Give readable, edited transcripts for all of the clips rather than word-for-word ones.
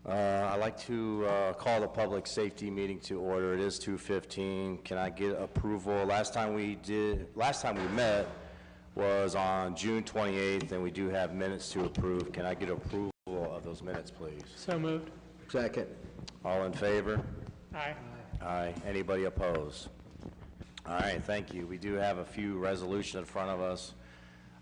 I'd like to call the public safety meeting to order. It is 2:15. Can I get approval? Last time we met was on June 28th, and we do have minutes to approve. Can I get approval of those minutes, please? So moved. Second. All in favor? Aye. Aye. Anybody opposed? All right, thank you. We do have a few resolutions in front of us.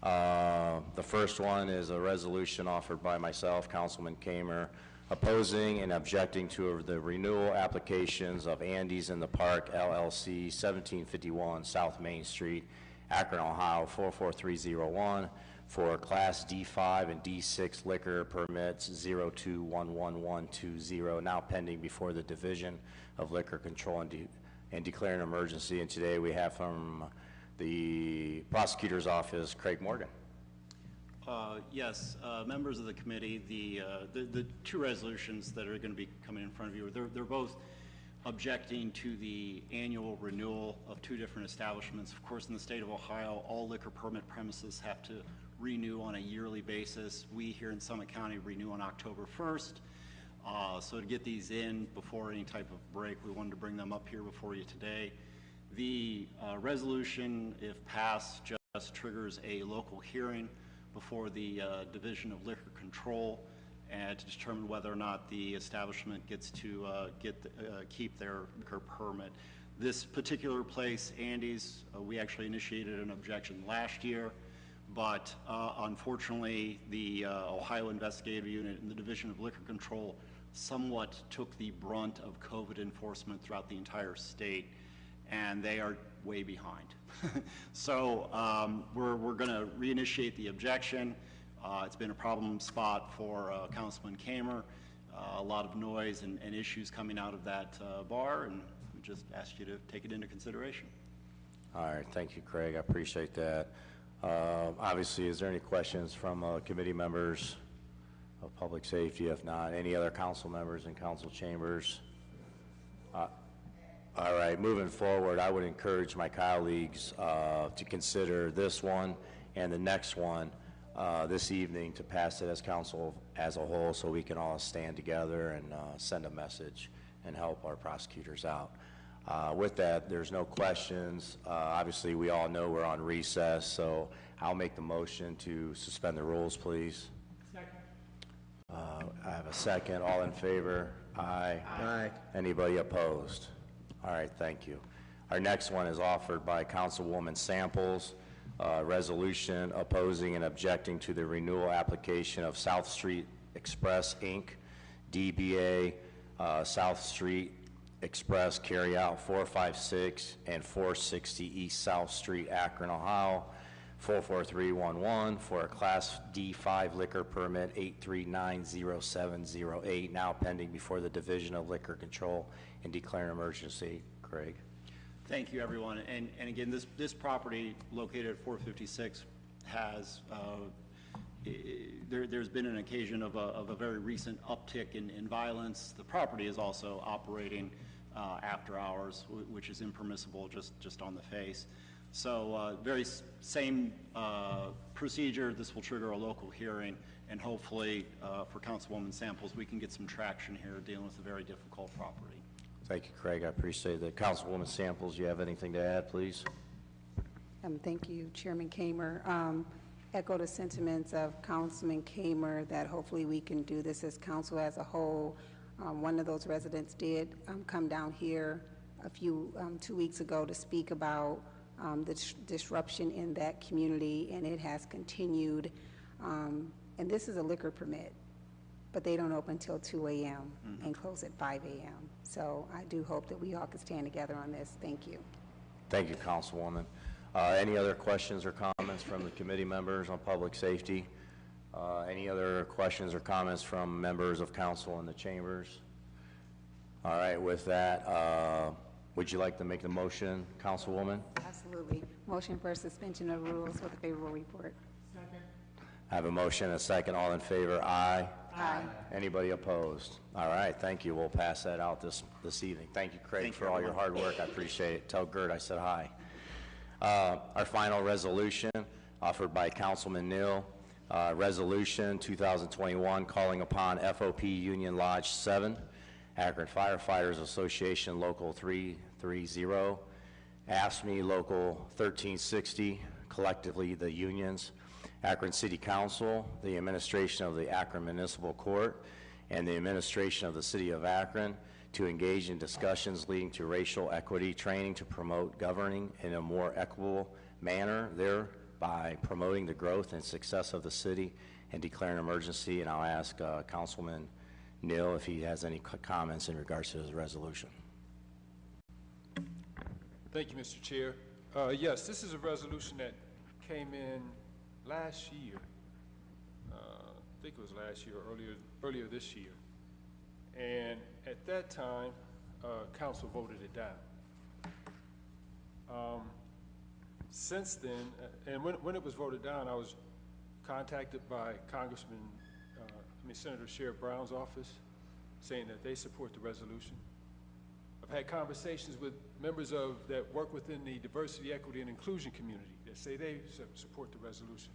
The first one is a resolution offered by myself, Councilman Kamer, opposing and objecting to the renewal applications of Andy's in the Park LLC, 1751 South Main Street, Akron, Ohio, 44301, for Class D5 and D6 liquor permits 02-11120, now pending before the Division of Liquor Control and declaring an emergency. And today we have from the prosecutor's office, Craig Morgan. Yes, members of the committee, the two resolutions that are going to be coming in front of you, they're both objecting to the annual renewal of two different establishments. Of course, in the state of Ohio, all liquor permit premises have to renew on a yearly basis. We here in Summit County renew on October 1st. So to get these in before any type of break, we wanted to bring them up here before you today. The resolution, if passed, just triggers a local hearing before the Division of Liquor Control and to determine whether or not the establishment gets to keep their liquor permit. This particular place, Andy's, we actually initiated an objection last year, but unfortunately the Ohio Investigative Unit and the Division of Liquor Control somewhat took the brunt of COVID enforcement throughout the entire state, and they are way behind. So we're going to reinitiate the objection. It's been a problem spot for Councilman Kamer. A lot of noise and issues coming out of that bar, and we just asked you to take it into consideration. All right, thank you, Craig. I appreciate that. Obviously, is there any questions from committee members of public safety? If not, any other council members in council chambers? All right, moving forward, I would encourage my colleagues to consider this one and the next one this evening to pass it as council as a whole so we can all stand together and send a message and help our prosecutors out. With that, there's no questions. Obviously, we all know we're on recess, so I'll make the motion to suspend the rules, please. Second. I have a second. All in favor? Aye. Aye. Anybody opposed? All right, thank you. Our next one is offered by Councilwoman Samples, resolution opposing and objecting to the renewal application of South Street Express, Inc., DBA South Street Express Carryout 456 and 460 East South Street, Akron, Ohio, 44311 for a Class D5 liquor permit 8390708, now pending before the Division of Liquor Control and declare an emergency. Craig. Thank you, everyone. And again, this property located at 456 has there's been an occasion of a very recent uptick in violence. The property is also operating after hours, which is impermissible just on the face. So very same procedure. This will trigger a local hearing, and hopefully for Councilwoman Samples, we can get some traction here dealing with a very difficult property. Thank you, Craig. I appreciate that. Councilwoman Samples, you have anything to add, please? Thank you, Chairman Kamer. Echo the sentiments of Councilman Kamer that hopefully we can do this as council as a whole. One of those residents did come down here 2 weeks ago to speak about the disruption in that community, and it has continued. And this is a liquor permit, but they don't open until 2 a.m. and close at 5 a.m. So I do hope that we all can stand together on this. Thank you. Thank you, Councilwoman. Any other questions or comments from the committee members on public safety? Any other questions or comments from members of council in the chambers? All right, with that, would you like to make the motion, Councilwoman? Absolutely. Motion for suspension of rules with a favorable report. Second. I have a motion and a second. All in favor? Aye. Aye. Anybody opposed? All right, thank you. We'll pass that out this evening. Thank you, Craig, for all your hard work. I appreciate it. Tell Gert I said hi. Our final resolution offered by Councilman Neal, Resolution 2021 calling upon FOP Union Lodge 7, Akron Firefighters Association Local 330, AFSCME Local 1360, collectively the unions, Akron City Council, the administration of the Akron Municipal Court, and the administration of the City of Akron to engage in discussions leading to racial equity training to promote governing in a more equitable manner, thereby promoting the growth and success of the city, and declaring an emergency. And I'll ask Councilman Neal if he has any comments in regards to his resolution. Thank you, Mr. Chair. Yes, this is a resolution that came in last year. I think it was last year, earlier this year. And at that time, council voted it down. Since then, and when it was voted down, I was contacted by Senator Sherrod Brown's office saying that they support the resolution. I've had conversations with members that work within the diversity, equity, and inclusion community that say they support the resolution.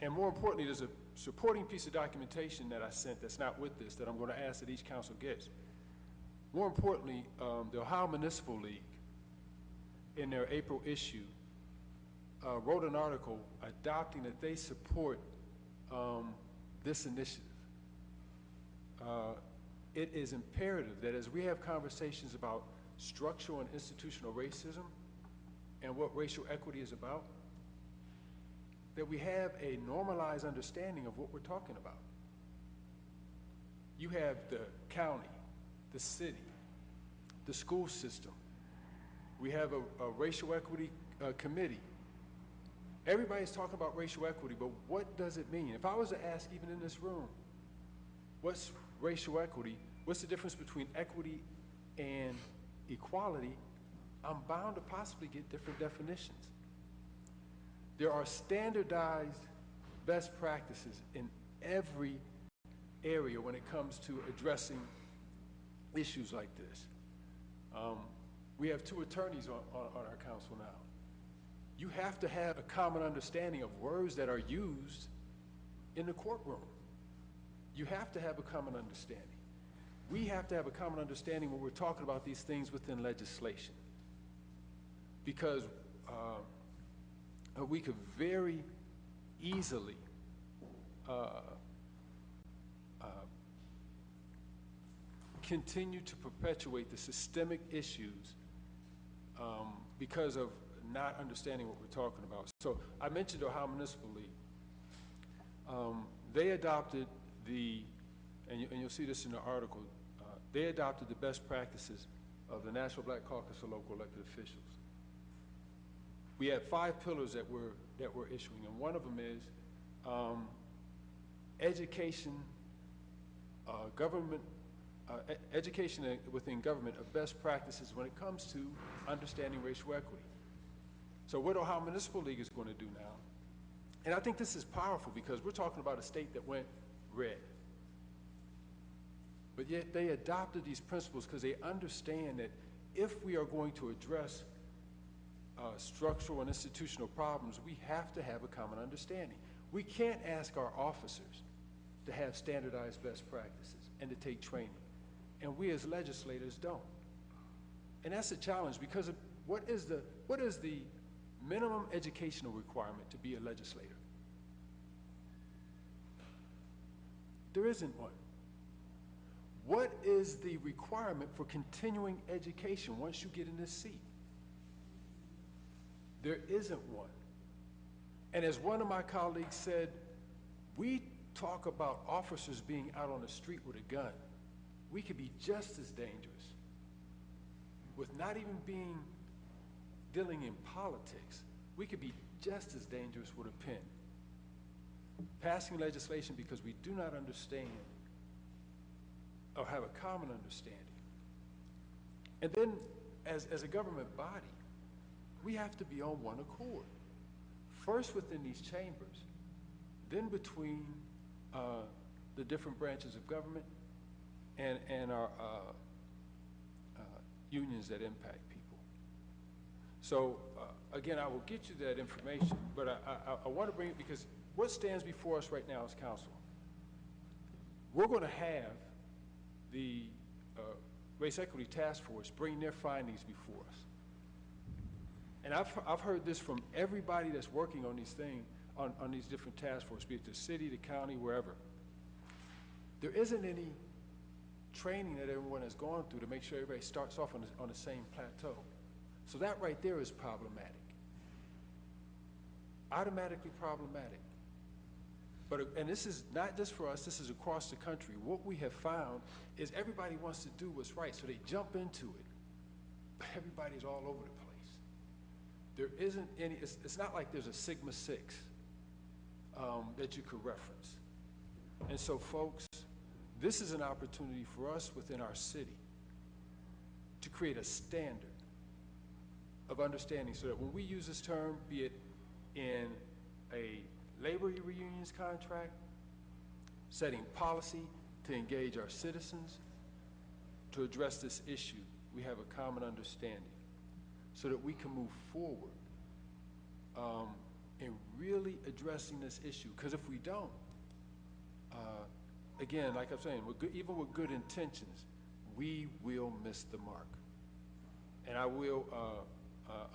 And more importantly, there's a supporting piece of documentation that I sent that's not with this that I'm going to ask that each council gets. More importantly, the Ohio Municipal League, in their April issue, wrote an article adopting that they support this initiative. It is imperative that as we have conversations about structural and institutional racism and what racial equity is about, that we have a normalized understanding of what we're talking about. You have the county, the city, the school system. We have a racial equity committee. Everybody's talking about racial equity, but what does it mean? If I was to ask even in this room, what's racial equity? What's the difference between equity and equality? I'm bound to possibly get different definitions. There are standardized best practices in every area when it comes to addressing issues like this. We have 2 attorneys on our council now. You have to have a common understanding of words that are used in the courtroom. You have to have a common understanding. We have to have a common understanding when we're talking about these things within legislation. Because we could very easily continue to perpetuate the systemic issues because of not understanding what we're talking about. So I mentioned the Ohio Municipal League. They adopted and you'll see this in the article, they adopted the best practices of the National Black Caucus of Local Elected Officials. We had 5 pillars that we're issuing, and one of them is education, education within government of best practices when it comes to understanding racial equity. So what Ohio Municipal League is going to do now, and I think this is powerful because we're talking about a state that went red. But yet they adopted these principles because they understand that if we are going to address structural and institutional problems, we have to have a common understanding. We can't ask our officers to have standardized best practices and to take training, and we as legislators don't. And that's a challenge because of what is the minimum educational requirement to be a legislator? There isn't one. What is the requirement for continuing education once you get in this seat? There isn't one. And as one of my colleagues said, we talk about officers being out on the street with a gun. We could be just as dangerous with not even dealing in politics. We could be just as dangerous with a pen. Passing legislation because we do not understand or have a common understanding. And then as a government body, we have to be on one accord. First within these chambers, then between the different branches of government and our unions that impact people. So again, I will get you that information, but I want to bring it because what stands before us right now as council? We're going to have the Race Equity Task Force bring their findings before us. And I've heard this from everybody that's working on these things, on these different task forces, be it the city, the county, wherever. There isn't any training that everyone has gone through to make sure everybody starts off on the same plateau. So that right there is problematic. Automatically problematic. And this is not just for us, this is across the country. What we have found is everybody wants to do what's right, so they jump into it, but everybody's all over the place. There isn't any, it's not like there's a Sigma 6 that you could reference. And so folks, this is an opportunity for us within our city to create a standard of understanding so that when we use this term, be it in a labor reunions contract, setting policy to engage our citizens, to address this issue, we have a common understanding so that we can move forward in really addressing this issue. Because if we don't, again, like I'm saying, even with good intentions, we will miss the mark. And I will,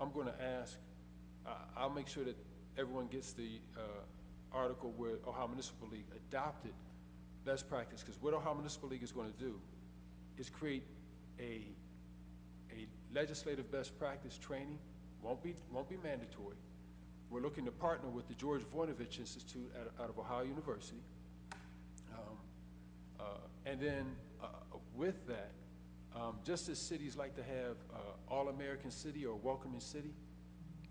I'm going to ask, I'll make sure that everyone gets the article where Ohio Municipal League adopted best practice, because what Ohio Municipal League is going to do is create a legislative best practice training. Won't be mandatory. We're looking to partner with the George Voinovich Institute out of Ohio University. And then with that, just as cities like to have all-American city or welcoming city,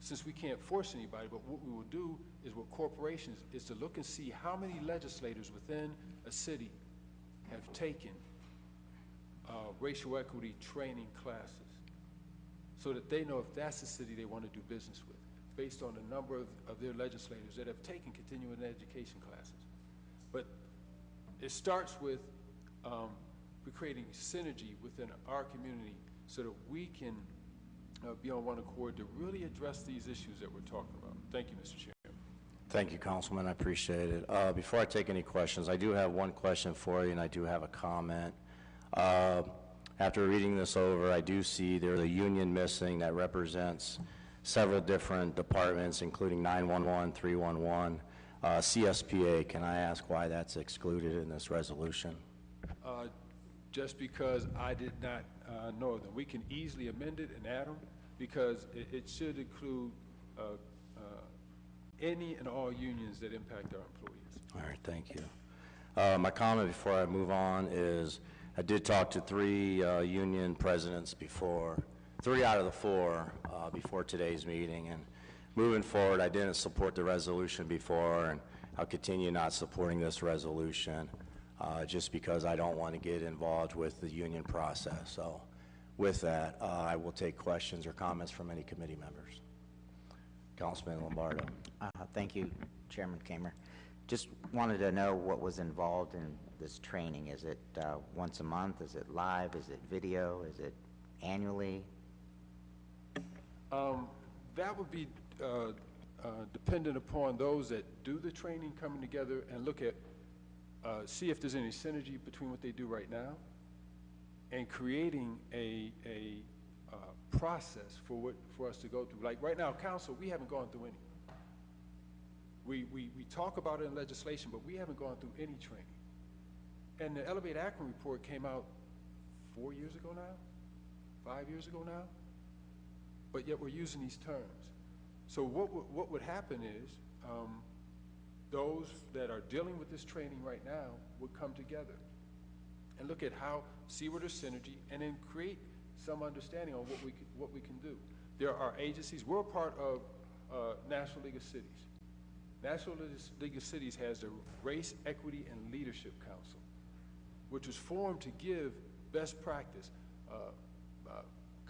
since we can't force anybody, but what we will do is with corporations is to look and see how many legislators within a city have taken racial equity training classes so that they know if that's the city they want to do business with, based on the number of their legislators that have taken continuing education classes. But it starts with creating synergy within our community so that we can be on one accord to really address these issues that we're talking about. Thank you, Mr. Chairman. Thank you, Councilman. I appreciate it. Before I take any questions, I do have one question for you, and I do have a comment. After reading this over, I do see there's a union missing that represents several different departments, including 911, 311, CSPA. Can I ask why that's excluded in this resolution? Just because I did not know them. We can easily amend it and add them because it should include any and all unions that impact our employees. All right, thank you. My comment before I move on is I did talk to 3 union presidents before, 3 out of the 4 before today's meeting, and moving forward, I didn't support the resolution before, and I'll continue not supporting this resolution just because I don't want to get involved with the union process. So with that, I will take questions or comments from any committee members. Councilman Lombardo. Thank you, Chairman Kamer. Just wanted to know what was involved in this training. Is it once a month? Is it live? Is it video? Is it annually? That would be dependent upon those that do the training coming together and look at, see if there's any synergy between what they do right now and creating a process for us to go through. Like right now, council, we haven't gone through any. We talk about it in legislation, but we haven't gone through any training. And the Elevate Akron report came out 4 years ago now, 5 years ago now, but yet we're using these terms. So what would happen is those that are dealing with this training right now would come together and look at how, see where there's synergy, and then create some understanding on what we can do. There are agencies. We're a part of National League of Cities. National League of Cities has the Race, Equity, and Leadership Council, which was formed to give best practice.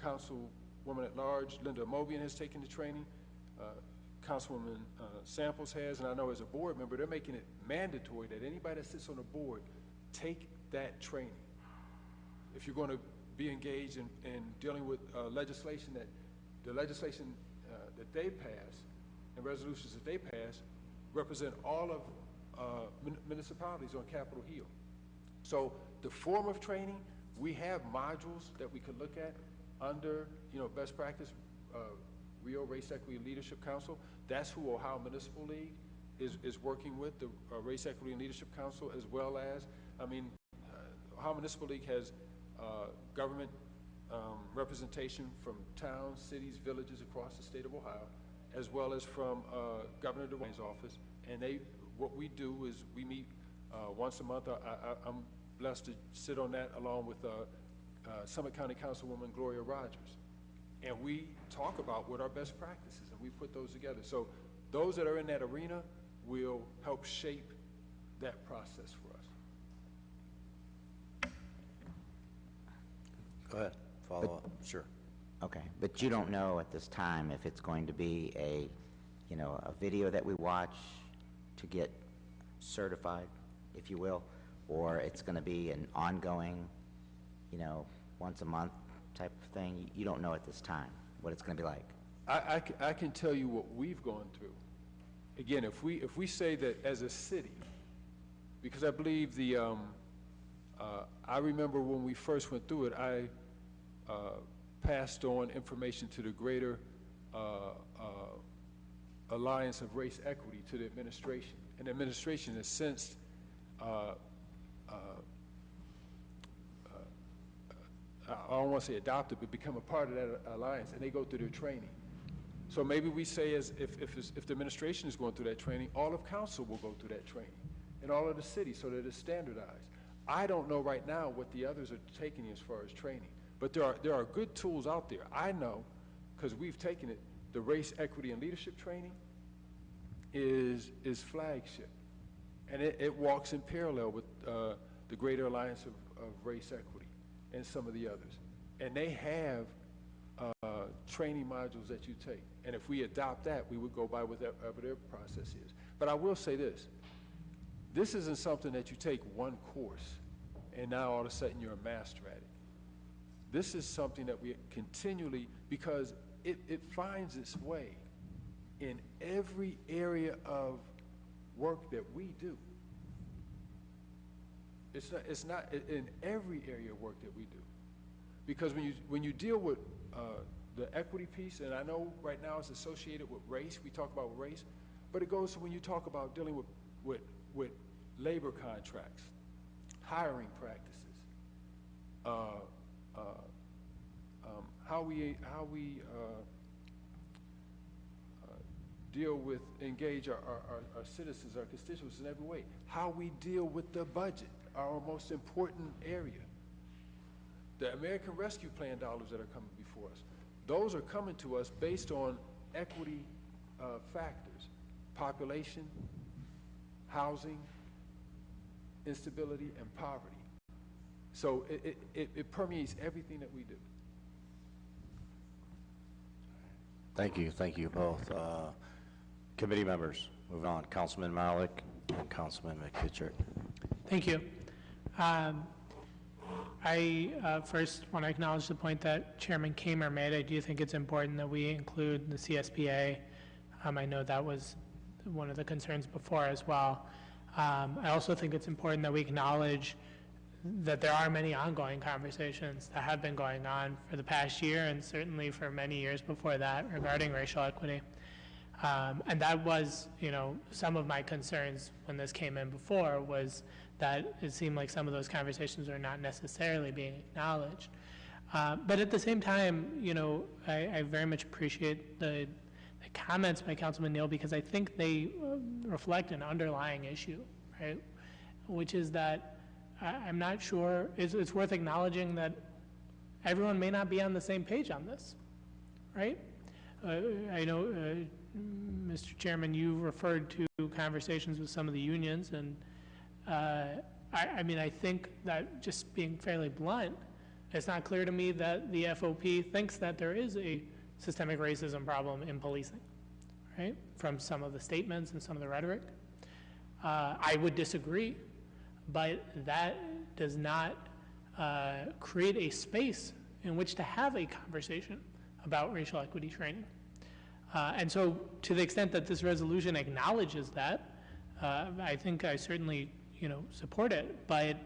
Councilwoman at Large, Linda Mobian, has taken the training. Councilwoman Samples has, and I know as a board member, they're making it mandatory that anybody that sits on the board take that training. If you're going to be engaged in dealing with legislation that they pass and resolutions that they pass, represent all of municipalities on Capitol Hill. So the form of training, we have modules that we could look at under, best practice, Rio Race Equity Leadership Council. That's who Ohio Municipal League is working with, the Race Equity and Leadership Council, as well as, Ohio Municipal League has government representation from towns, cities, villages across the state of Ohio, as well as from Governor DeWayne's office. And what we do is we meet once a month. I'm blessed to sit on that along with Summit County Councilwoman Gloria Rogers. And we talk about what our best practices, and we put those together. So those that are in that arena will help shape that process for us. Go ahead, follow up, sure. Okay, but you don't know at this time if it's going to be a video that we watch to get certified, if you will, or it's going to be an ongoing, once a month type of thing. You don't know at this time what it's going to be like. I can tell you what we've gone through. Again, if we say that as a city, because I believe I remember when we first went through it, I passed on information to the greater Alliance of Race Equity, to the administration. And the administration has since I don't want to say adopted, but become a part of that alliance, and they go through their training. So maybe we say, if the administration is going through that training, all of council will go through that training, and all of the cities, so that it's standardized. I don't know right now what the others are taking as far as training, but there are good tools out there. I know, because we've taken it, the Race Equity and Leadership training is flagship, and it walks in parallel with the Greater Alliance of Race Equity and some of the others. And they have training modules that you take. And if we adopt that, we would go by whatever their process is. But I will say this. This isn't something that you take one course and now all of a sudden you're a master at it. This is something that we continually, because it finds its way in every area of work that we do. It's not in every area of work that we do. Because when you deal with the equity piece, and I know right now it's associated with race, we talk about race, but it goes to when you talk about dealing with labor contracts, hiring practices, how we deal with, engage our citizens, our constituents in every way, how we deal with the budget, our most important area. The American Rescue Plan dollars that are coming before us, those are coming to us based on equity factors: population, housing, instability, and poverty. So it permeates everything that we do. Thank you both. Committee members, moving on. Councilman Malik and Councilman McKittrick. Thank you. I first want to acknowledge the point that Chairman Kamer made. I do think it's important that we include the CSBA. I know that was one of the concerns before as well. I also think it's important that we acknowledge that there are many ongoing conversations that have been going on for the past year and certainly for many years before that regarding racial equity. And that was, some of my concerns when this came in before, was that it seemed like some of those conversations are not necessarily being acknowledged. But at the same time, I very much appreciate the comments by Councilman Neal, because I think they reflect an underlying issue, right? Which is that I'm not sure, it's worth acknowledging that everyone may not be on the same page on this, right? I know, Mr. Chairman, you referred to conversations with some of the unions, and I think that, just being fairly blunt, it's not clear to me that the FOP thinks that there is a systemic racism problem in policing, right? From some of the statements and some of the rhetoric. I would disagree, but that does not create a space in which to have a conversation about racial equity training. And so to the extent that this resolution acknowledges that, I think I certainly, support it, but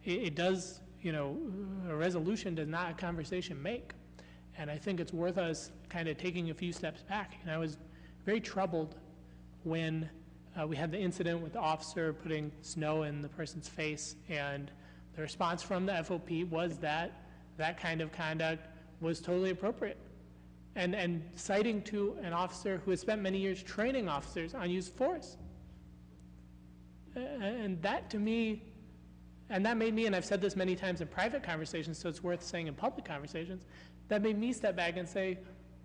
it does, a resolution does not a conversation make. And I think it's worth us kind of taking a few steps back. And I was very troubled when we had the incident with the officer putting snow in the person's face, and the response from the FOP was that that kind of conduct was totally appropriate. And citing to an officer who has spent many years training officers on use of force. And that to me, and that made me, and I've said this many times in private conversations, so it's worth saying in public conversations, that made me step back and say,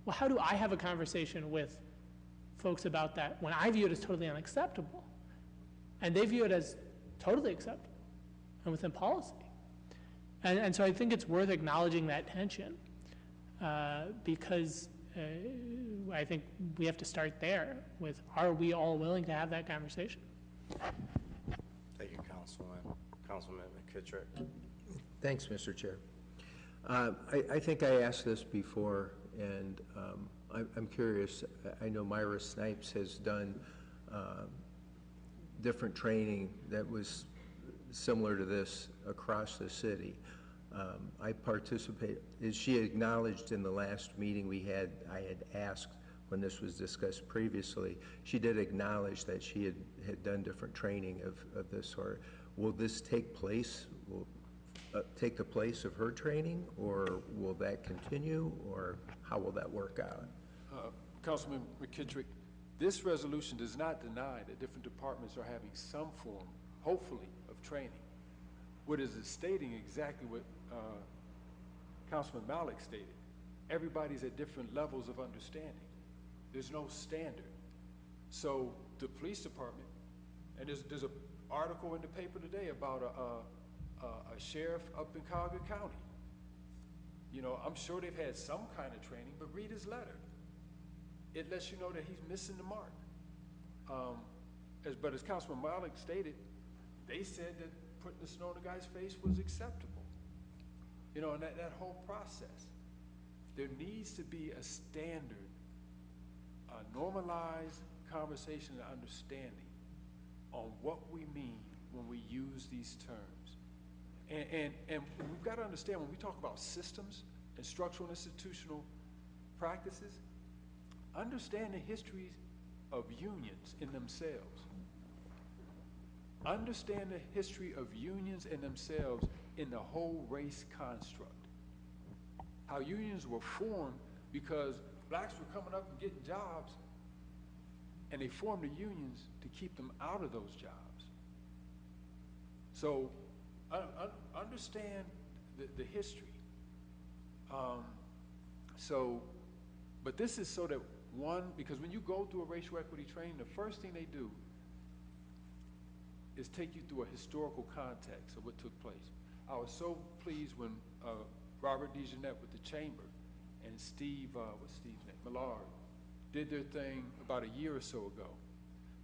well, how do I have a conversation with folks about that when I view it as totally unacceptable? And they view it as totally acceptable and within policy. And so I think it's worth acknowledging that tension. Because I think we have to start there with, are we all willing to have that conversation? Thank you, Councilman McKittrick. Thanks, Mr. Chair. I think I asked this before, and I'm curious. I know Myra Snipes has done different training that was similar to this across the city. I participate, as she acknowledged in the last meeting we had, I had asked when this was discussed previously, she did acknowledge that she had done different training of this sort. Will this take place, take the place of her training, or will that continue, or how will that work out? Councilman McKittrick, this resolution does not deny that different departments are having some form, hopefully, of training. What is it stating exactly what Councilman Malik stated? Everybody's at different levels of understanding. There's no standard. So the police department, and there's an article in the paper today about a sheriff up in Collier County. I'm sure they've had some kind of training, but read his letter. It lets you know that he's missing the mark. But as Councilman Malik stated, they said that putting the snow in the guy's face was acceptable. And that whole process. There needs to be a standard, a normalized conversation and understanding on what we mean when we use these terms. And we've got to understand, when we talk about systems and structural and institutional practices, understand the histories of unions in themselves. Understand the history of unions in themselves in the whole race construct. How unions were formed because blacks were coming up and getting jobs, and they formed the unions to keep them out of those jobs. So understand the history. But this is so that because when you go through a racial equity training, the first thing they do is take you through a historical context of what took place. I was so pleased when Robert DeJeanette with the Chamber and Steve, what's Steve's name, Millard, did their thing about a year or so ago.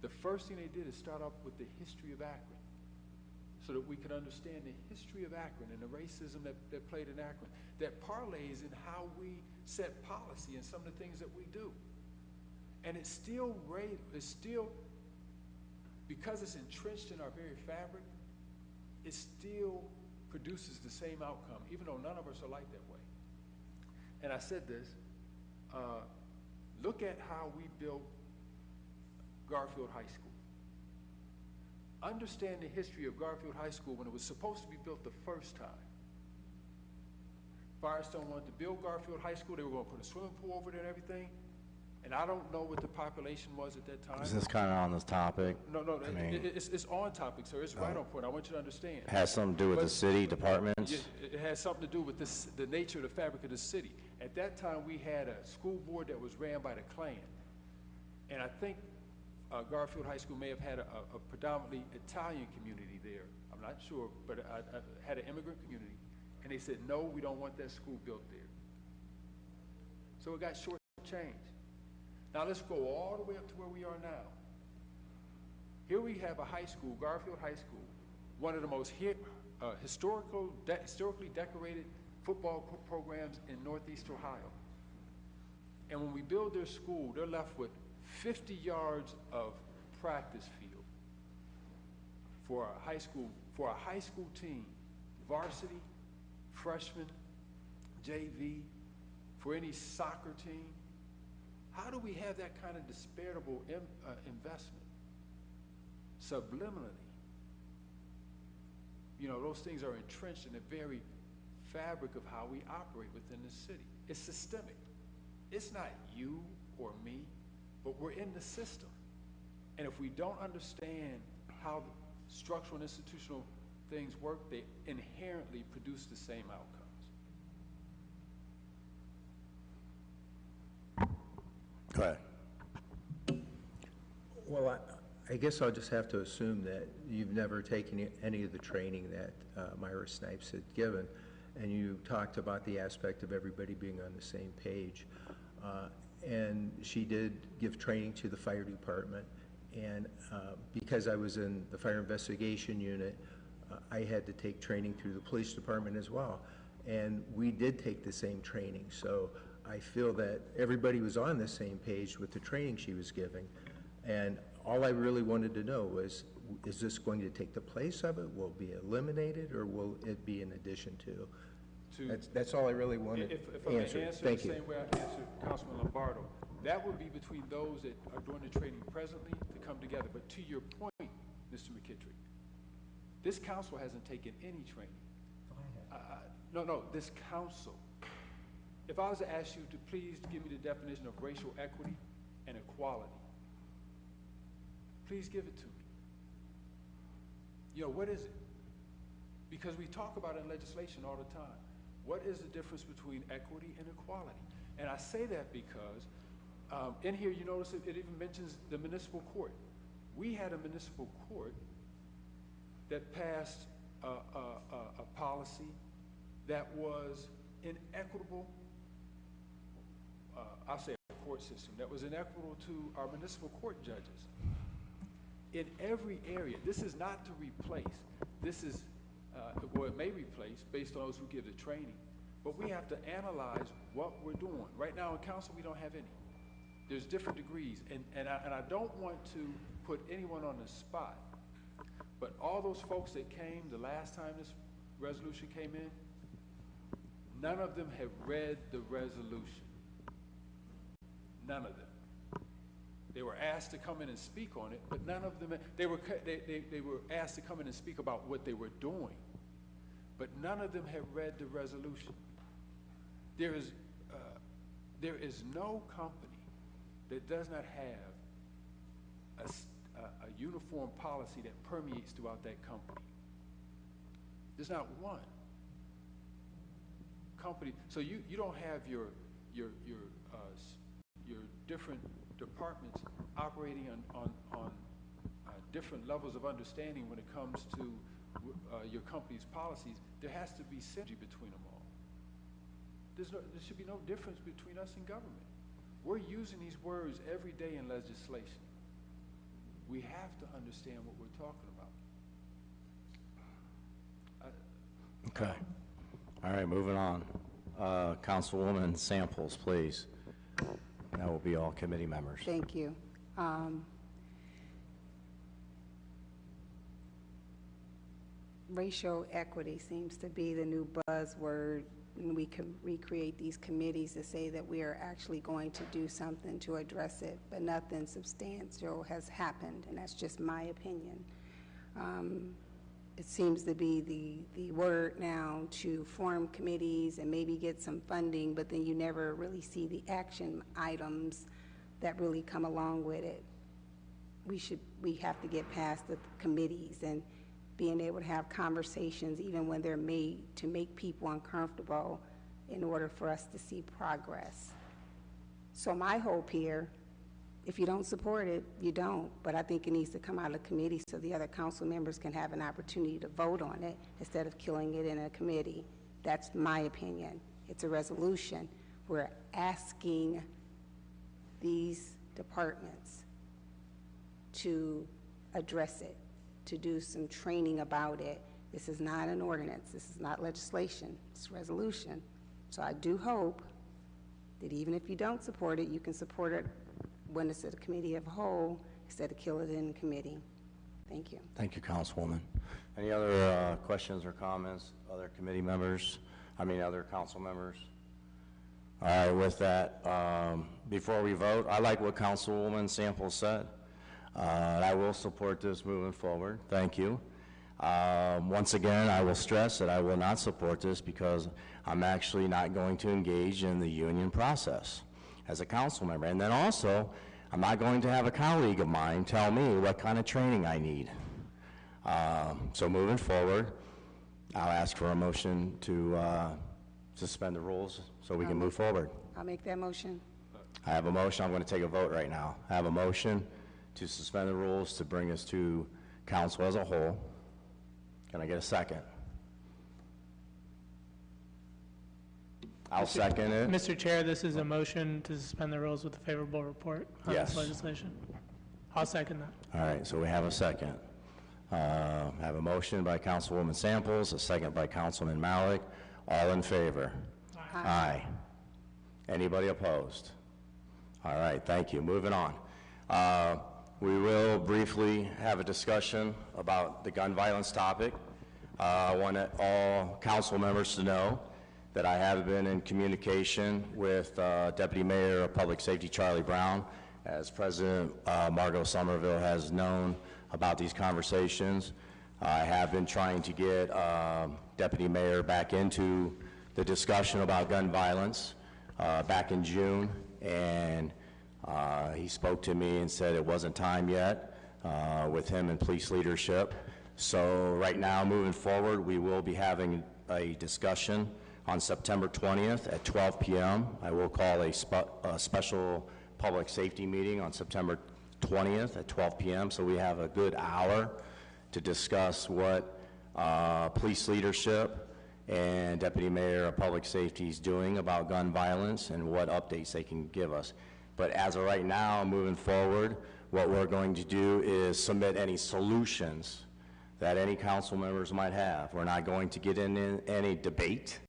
The first thing they did is start off with the history of Akron, so that we could understand the history of Akron and the racism that played in Akron, that parlays in how we set policy and some of the things that we do. And it's still, because it's entrenched in our very fabric, it still produces the same outcome, even though none of us are like that way. And I said this, look at how we built Garfield High School. Understand the history of Garfield High School when it was supposed to be built the first time. Firestone wanted to build Garfield High School. They were going to put a swimming pool over there and everything. And I don't know what the population was at that time. Is this kind of on this topic? No, it's on topic, sir. It's right on point. I want you to understand. It has something to do with the city departments? It has something to do with the nature of the fabric of the city. At that time, we had a school board that was ran by the Klan. And I think Garfield High School may have had a predominantly Italian community there. I'm not sure, but I had an immigrant community. And they said, no, we don't want that school built there. So it got shortchanged. Now let's go all the way up to where we are now. Here we have a high school, Garfield High School, one of the most historically decorated football programs in Northeast Ohio. And when we build their school, they're left with 50 yards of practice field for a high school team, varsity, freshman, JV, for any soccer team. How do we have that kind of disparable investment? Subliminally. You know, those things are entrenched in the very fabric of how we operate within the city. It's systemic. It's not you or me, but we're in the system. And if we don't understand how structural and institutional things work, they inherently produce the same outcomes. Go ahead. Well, I guess I'll just have to assume that you've never taken any of the training that Myra Snipes had given, and you talked about the aspect of everybody being on the same page. And she did give training to the fire department, and because I was in the fire investigation unit, I had to take training through the police department as well. And we did take the same training, so I feel that everybody was on the same page with the training she was giving. And all I really wanted to know was, is this going to take the place of it? Will it be eliminated, or will it be in addition to? That's all I really wanted If I may answered. answer Thank the you. same way I answered Councilman Lombardo, that would be between those that are doing the training presently to come together. But to your point, Mr. McKittrick, this council hasn't taken any training. No, this council. If I was to ask you to please give me the definition of racial equity and equality, please give it to me. You know, what is it? Because we talk about it in legislation all the time. What is the difference between equity and equality? And I say that because in here, you notice it even mentions the municipal court. We had a municipal court that passed a policy that was inequitable, I'll say a court system, that was inequitable to our municipal court judges. In every area, this is not to replace, this is, well, it may replace based on those who give the training, but we have to analyze what we're doing. Right now in council, we don't have any. There's different degrees, and I don't want to put anyone on the spot, but all those folks that came the last time this resolution came in, none of them have read the resolution. None of them. They were asked to come in and speak on it, but none of them, they were asked to come in and speak about what they were doing, but none of them have read the resolution. There is no company that does not have a uniform policy that permeates throughout that company. There's not one company. So you don't have your different departments operating on different levels of understanding when it comes to your company's policies. There has to be synergy between them all. There should be no difference between us and government. We're using these words every day in legislation. We have to understand what we're talking about. Okay. All right, moving on. Councilwoman Samples, please. That will be all committee members. Thank you. Racial equity seems to be the new buzzword, and we can recreate these committees to say that we are actually going to do something to address it, but nothing substantial has happened, and that's just my opinion. It seems to be the word now to form committees and maybe get some funding, but then you never really see the action items that really come along with it. We have to get past the committees and being able to have conversations even when they're made to make people uncomfortable in order for us to see progress. So my hope here, if you don't support it, you don't, but I think it needs to come out of committee so the other council members can have an opportunity to vote on it instead of killing it in a committee. That's my opinion. It's a resolution. We're asking these departments to address it, to do some training about it. This is not an ordinance. This is not legislation. It's a resolution. So I do hope that even if you don't support it, you can support it when it's at a committee of a whole instead of kill it in committee. Thank you. Thank you, Councilwoman. Any other questions or comments, other committee members, other council members? All right, with that, before we vote, I like what Councilwoman Sample said. I will support this moving forward. Thank you. Once again, I will stress that I will not support this because I'm actually not going to engage in the union process as a council member. And then also, I'm not going to have a colleague of mine tell me what kind of training I need. So moving forward, I'll ask for a motion to suspend the rules so we can move forward. I'll make that motion. I have a motion. I'm going to take a vote right now. I have a motion to suspend the rules to bring us to council as a whole. Can I get a second? I'll second it. Mr. Chair, this is a motion to suspend the rules with a favorable report on Yes. this legislation. I'll second that. All right, so we have a second. I have a motion by Councilwoman Samples, a second by Councilman Malik. All in favor? Aye. Anybody opposed? All right, thank you. Moving on. We will briefly have a discussion about the gun violence topic. I want all council members to know that I have been in communication with Deputy Mayor of Public Safety Charlie Brown, as President Margot Somerville has known about these conversations. I have been trying to get Deputy Mayor back into the discussion about gun violence back in June, and he spoke to me and said it wasn't time yet with him and police leadership. So right now, moving forward, we will be having a discussion on September 20th at 12 p.m. I will call a special public safety meeting on September 20th at 12 p.m. So we have a good hour to discuss what police leadership and Deputy Mayor of Public Safety is doing about gun violence and what updates they can give us. But as of right now, moving forward, what we're going to do is submit any solutions that any council members might have. We're not going to get in any debate.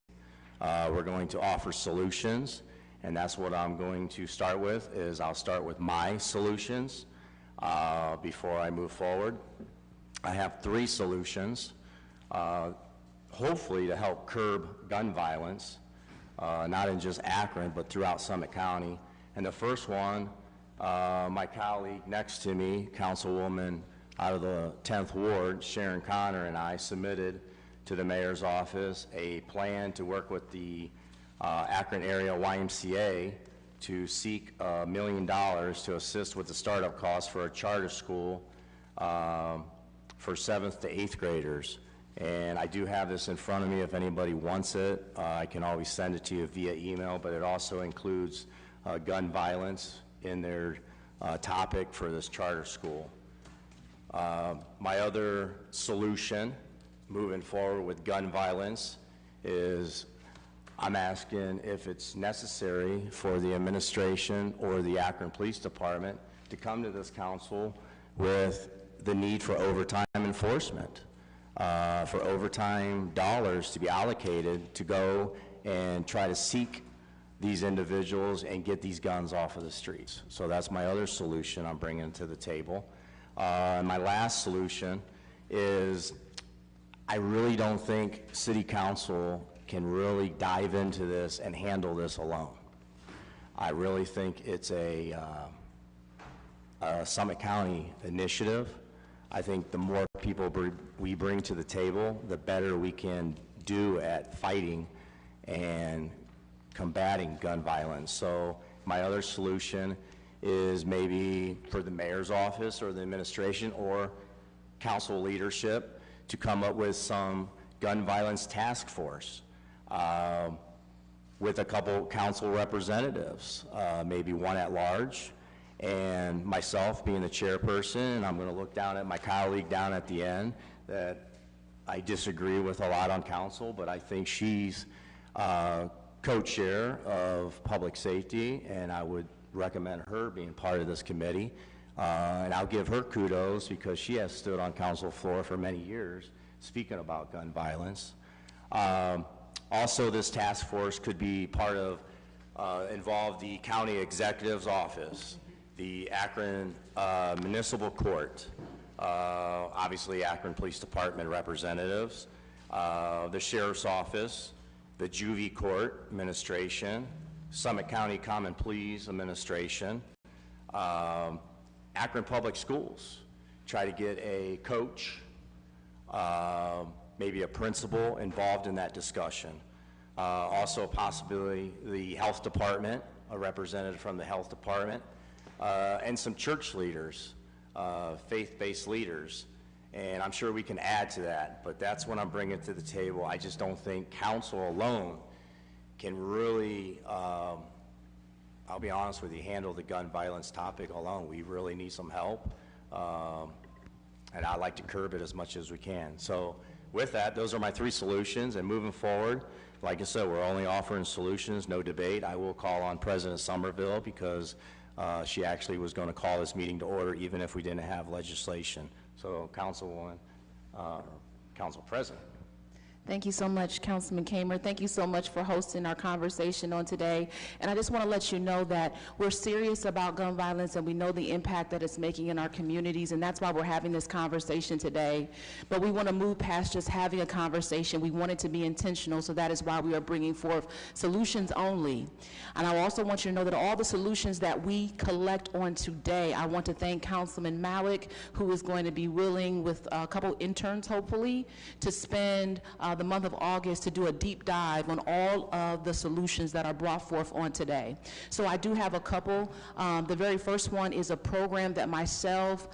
We're going to offer solutions, and that's what I'm going to start with. I'll start with my solutions before I move forward. I have 3 solutions, hopefully to help curb gun violence, not in just Akron, but throughout Summit County. And the first one, my colleague next to me, Councilwoman out of the 10th Ward, Sharon Connor, and I submitted to the mayor's office a plan to work with the Akron area YMCA to seek $1 million to assist with the startup costs for a charter school for 7th to 8th graders. And I do have this in front of me if anybody wants it. I can always send it to you via email, but it also includes gun violence in their topic for this charter school. My other solution moving forward with gun violence is I'm asking if it's necessary for the administration or the Akron Police Department to come to this council with the need for overtime enforcement, for overtime dollars to be allocated to go and try to seek these individuals and get these guns off of the streets. So that's my other solution I'm bringing to the table. And my last solution is I really don't think City Council can really dive into this and handle this alone. I really think it's a Summit County initiative. I think the more people we bring to the table, the better we can do at fighting and combating gun violence. So my other solution is maybe for the mayor's office or the administration or council leadership to come up with some gun violence task force with a couple council representatives, maybe one at large, and myself being the chairperson, and I'm going to look down at my colleague down at the end that I disagree with a lot on council, but I think she's co-chair of public safety, and I would recommend her being part of this committee. And I'll give her kudos because she has stood on council floor for many years speaking about gun violence. Also, this task force could be part of involved the county executive's office, the Akron Municipal Court, obviously Akron Police Department representatives, the Sheriff's Office, the Juvie Court Administration, Summit County Common Pleas Administration, Akron Public Schools. Try to get a coach, maybe a principal involved in that discussion. Also possibly the Health Department, a representative from the Health Department, and some church leaders, faith-based leaders. And I'm sure we can add to that, but that's what I'm bringing to the table. I just don't think council alone can really, I'll be honest with you, handle the gun violence topic alone. We really need some help, and I'd like to curb it as much as we can. So with that, those are my 3 solutions, and moving forward, like I said, we're only offering solutions, no debate. I will call on President Somerville because she actually was going to call this meeting to order even if we didn't have legislation. So, Councilwoman, Council President. Thank you so much, Councilman Kamer. Thank you so much for hosting our conversation on today. And I just want to let you know that we're serious about gun violence and we know the impact that it's making in our communities, and that's why we're having this conversation today. But we want to move past just having a conversation. We want it to be intentional, so that is why we are bringing forth solutions only. And I also want you to know that all the solutions that we collect on today, I want to thank Councilman Malik, who is going to be willing, with a couple interns hopefully, to spend the month of August to do a deep dive on all of the solutions that are brought forth on today. So I do have a couple. The very first one is a program that myself,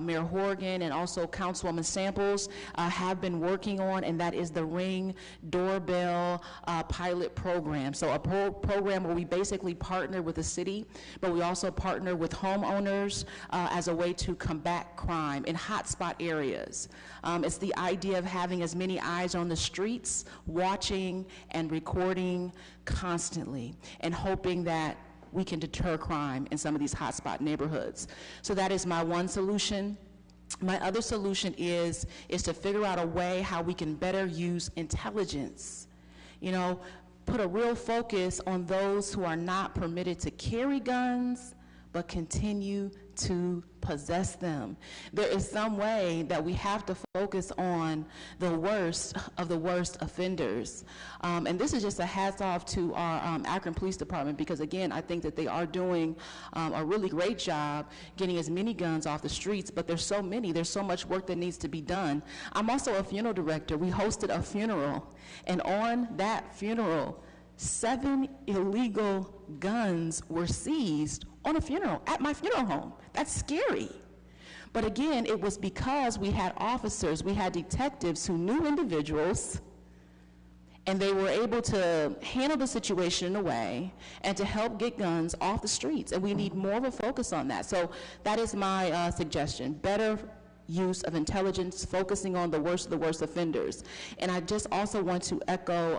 Mayor Horgan, and also Councilwoman Samples have been working on, and that is the Ring Doorbell pilot program. So a program where we basically partner with the city, but we also partner with homeowners as a way to combat crime in hotspot areas. It's the idea of having as many eyes on the streets, watching and recording constantly, and hoping that we can deter crime in some of these hotspot neighborhoods. So that is my one solution. My other solution is to figure out a way how we can better use intelligence. You know, put a real focus on those who are not permitted to carry guns, but continue to possess them. There is some way that we have to focus on the worst of the worst offenders. And this is just a hats off to our Akron Police Department, because again, I think that they are doing a really great job getting as many guns off the streets, but there's so many, there's so much work that needs to be done. I'm also a funeral director. We hosted a funeral, and on that funeral, 7 illegal guns were seized on a funeral, at my funeral home. That's scary. But again, it was because we had officers, we had detectives who knew individuals, and they were able to handle the situation in a way and to help get guns off the streets. And we need more of a focus on that. So that is my suggestion. Better use of intelligence, focusing on the worst of the worst offenders. And I just also want to echo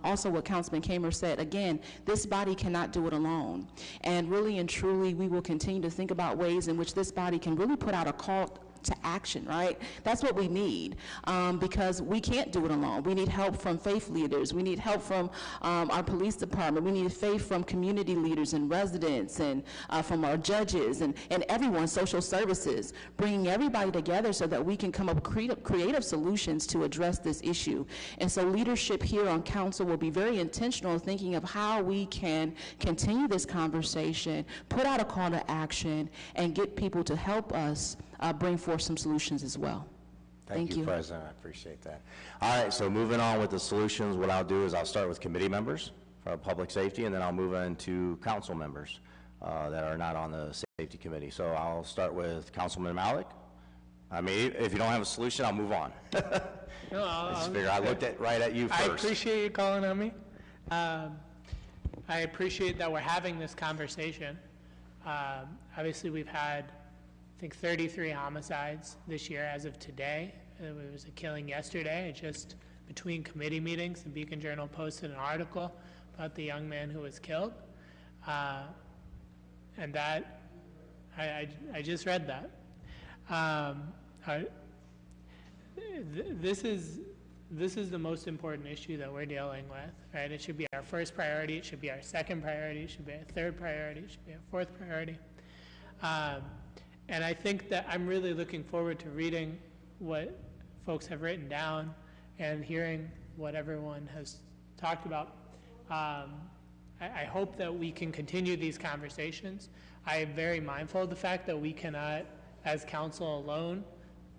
also what Councilman Kamer said. Again, this body cannot do it alone. And really and truly, we will continue to think about ways in which this body can really put out a call to action, right? That's what we need, because we can't do it alone. We need help from faith leaders. We need help from our police department. We need faith from community leaders and residents, and from our judges and everyone, social services, bringing everybody together so that we can come up with creative solutions to address this issue. And so leadership here on council will be very intentional, thinking of how we can continue this conversation, put out a call to action, and get people to help us bring forth some solutions as well. Thank you. President. I appreciate that. All right, so moving on with the solutions, what I'll do is I'll start with committee members for public safety, and then I'll move into council members that are not on the safety committee. So I'll start with Councilman Malik. I mean, if you don't have a solution, I'll move on. No, I just figured I looked right at you first. I appreciate you calling on me. I appreciate that we're having this conversation. Obviously, we've had, I think, 33 homicides this year as of today. There was a killing yesterday. Just between committee meetings, the Beacon Journal posted an article about the young man who was killed. And that, I just read that. This this is the most important issue that we're dealing with, right? It should be our first priority, it should be our second priority, it should be our third priority, it should be our fourth priority. And I think that I'm really looking forward to reading what folks have written down and hearing what everyone has talked about. I hope that we can continue these conversations. I am very mindful of the fact that we cannot, as council alone,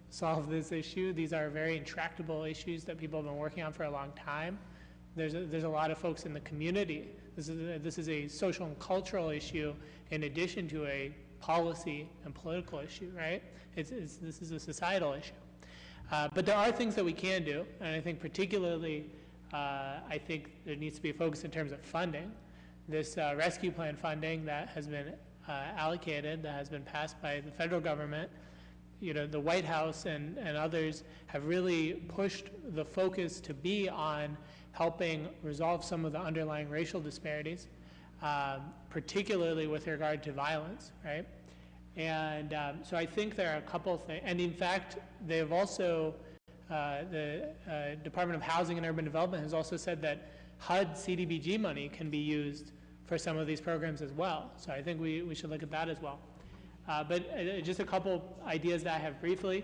solve this issue. These are very intractable issues that people have been working on for a long time. There's a lot of folks in the community. This is a social and cultural issue in addition to a policy and political issue, right? This is a societal issue. But there are things that we can do, and I think particularly, I think there needs to be a focus in terms of funding. This rescue plan funding that has been allocated, that has been passed by the federal government, the White House and others have really pushed the focus to be on helping resolve some of the underlying racial disparities, particularly with regard to violence, right? And so I think there are a couple of things, and in fact, they've also, the Department of Housing and Urban Development has also said that HUD CDBG money can be used for some of these programs as well. So I think we should look at that as well. But just a couple ideas that I have briefly.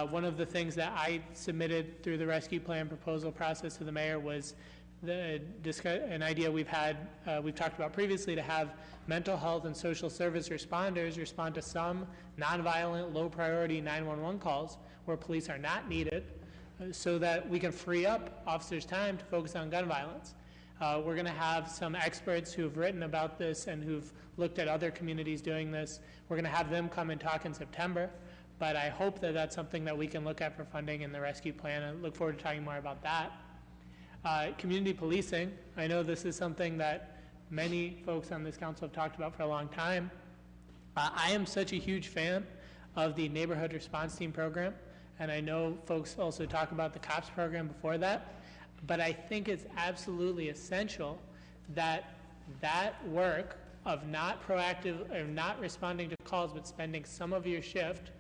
One of the things that I submitted through the rescue plan proposal process to the mayor was an idea we've talked about previously, to have mental health and social service responders respond to some nonviolent, low priority 911 calls where police are not needed, so that we can free up officers' time to focus on gun violence. We're going to have some experts who've written about this and who've looked at other communities doing this. We're going to have them come and talk in September, but I hope that that's something that we can look at for funding in the rescue plan. I look forward to talking more about that. Community policing, I know this is something that many folks on this council have talked about for a long time. I am such a huge fan of the neighborhood response team program, and I know folks also talk about the COPS program before that, but I think it's absolutely essential that that work of not responding to calls, but spending some of your shift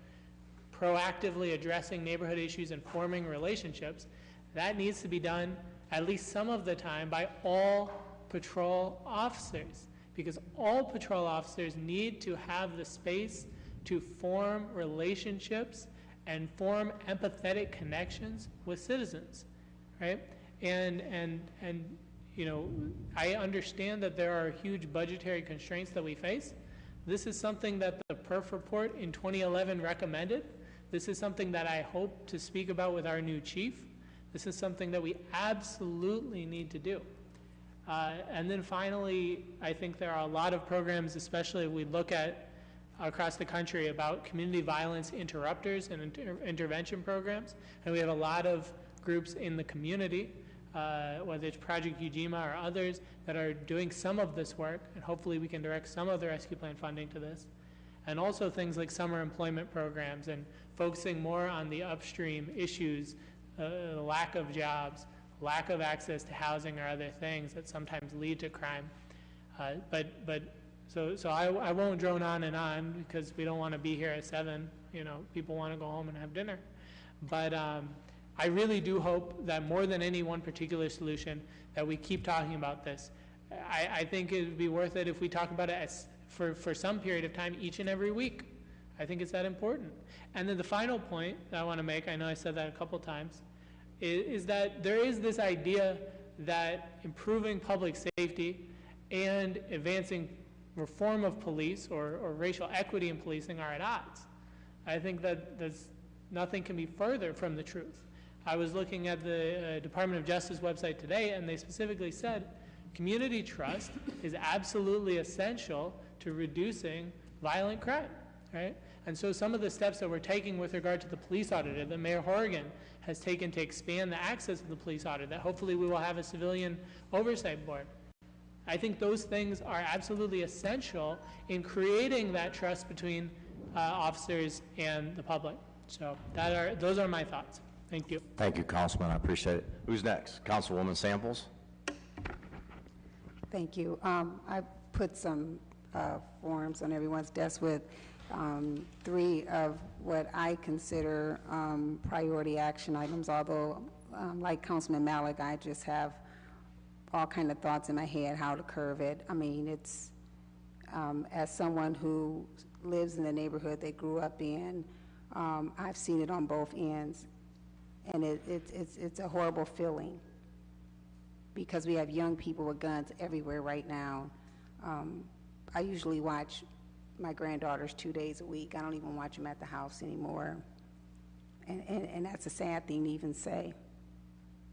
proactively addressing neighborhood issues and forming relationships, that needs to be done at least some of the time by all patrol officers, because all patrol officers need to have the space to form relationships and form empathetic connections with citizens, right? And I understand that there are huge budgetary constraints that we face. This is something that the PERF report in 2011 recommended. This is something that I hope to speak about with our new chief. This is something that we absolutely need to do. And then finally, I think there are a lot of programs, especially if we look at across the country, about community violence interrupters and intervention programs. And we have a lot of groups in the community, whether it's Project Ujima or others, that are doing some of this work, and hopefully we can direct some of the rescue plan funding to this. And also things like summer employment programs and focusing more on the upstream issues, lack of jobs, lack of access to housing or other things that sometimes lead to crime. So I won't drone on and on, because we don't want to be here at 7. People want to go home and have dinner. But I really do hope that more than any one particular solution, that we keep talking about this. I think it would be worth it if we talk about it for some period of time each and every week. I think it's that important. And then the final point that I want to make, I know I said that a couple times, is that there is this idea that improving public safety and advancing reform of police or racial equity in policing are at odds. I think that nothing can be further from the truth. I was looking at the Department of Justice website today, and they specifically said community trust is absolutely essential to reducing violent crime, right? And so some of the steps that we're taking with regard to the police auditor that Mayor Horrigan has taken to expand the access of the police auditor, that hopefully we will have a civilian oversight board. I think those things are absolutely essential in creating that trust between officers and the public. So those are my thoughts. Thank you. Thank you, Councilman. I appreciate it. Who's next? Councilwoman Samples? Thank you. I put some forms on everyone's desk with 3 of what I consider priority action items, although like Councilman Malik, I just have all kind of thoughts in my head how to curb it. I mean, it's, as someone who lives in the neighborhood they grew up in, I've seen it on both ends, and it's a horrible feeling because we have young people with guns everywhere right now. I usually watch my granddaughters 2 days a week. I don't even watch them at the house anymore, and that's a sad thing to even say.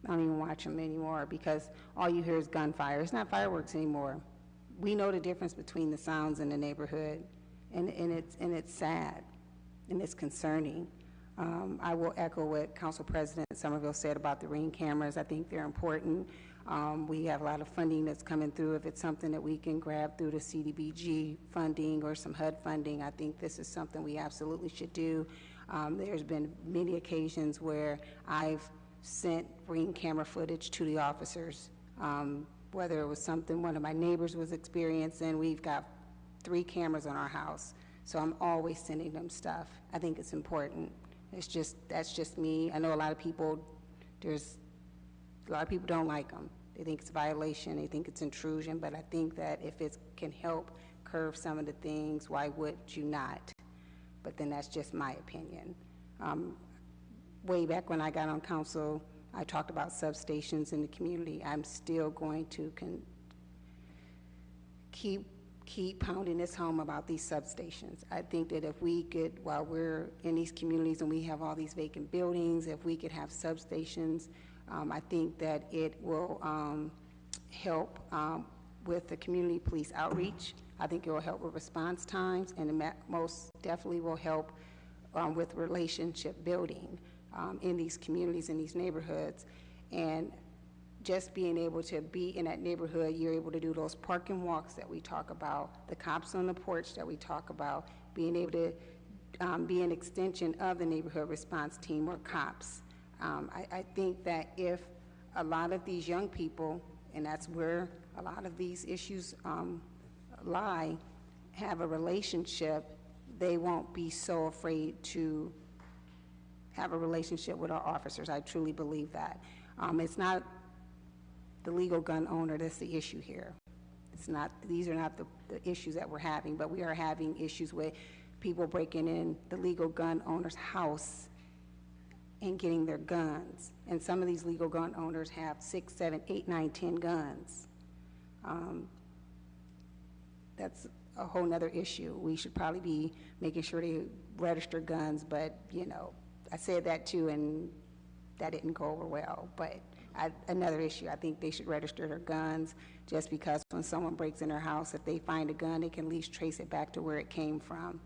I don't even watch them anymore because all you hear is gunfire. It's not fireworks anymore. We know the difference between the sounds in the neighborhood, and it's sad, and it's concerning. I will echo what Council President Somerville said about the Ring cameras. I think they're important. We have a lot of funding that's coming through. If it's something that we can grab through the CDBG funding or some HUD funding, I think this is something we absolutely should do. There's been many occasions where I've sent Ring camera footage to the officers, whether it was something one of my neighbors was experiencing. We've got 3 cameras on our house, so I'm always sending them stuff. I think it's important. That's just me. I know a lot of people don't like them. They think it's a violation, they think it's intrusion, but I think that if it can help curb some of the things, why would you not? But then that's just my opinion. Way back when I got on council, I talked about substations in the community. I'm still going to keep pounding this home about these substations. I think that if we could, while we're in these communities and we have all these vacant buildings, if we could have substations, I think that it will help with the community police outreach. I think it will help with response times, and it most definitely will help with relationship building in these communities, in these neighborhoods. And just being able to be in that neighborhood, you're able to do those park and walks that we talk about, the cops on the porch that we talk about, being able to be an extension of the neighborhood response team or cops. I think that if a lot of these young people, and that's where a lot of these issues lie, have a relationship, they won't be so afraid to have a relationship with our officers. I truly believe that. It's not the legal gun owner that's the issue here. It's not, these are not the issues that we're having, but we are having issues with people breaking in the legal gun owner's house and getting their guns. And some of these legal gun owners have 6, 7, 8, 9, 10 guns. That's a whole nother issue. We should probably be making sure they register guns, but you know, I said that too, and that didn't go over well. But another issue, I think they should register their guns, just because when someone breaks in their house, if they find a gun, they can at least trace it back to where it came from.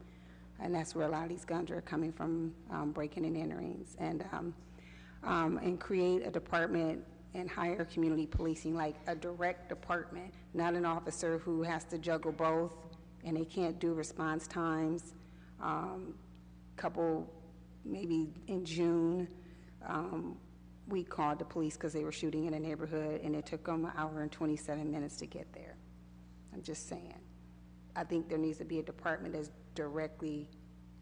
And that's where a lot of these guns are coming from, breaking and enterings. And create a department and hire community policing, like a direct department, not an officer who has to juggle both, and they can't do response times. Maybe in June, we called the police because they were shooting in a neighborhood, and it took them 1 hour and 27 minutes to get there. I'm just saying. I think there needs to be a department that's directly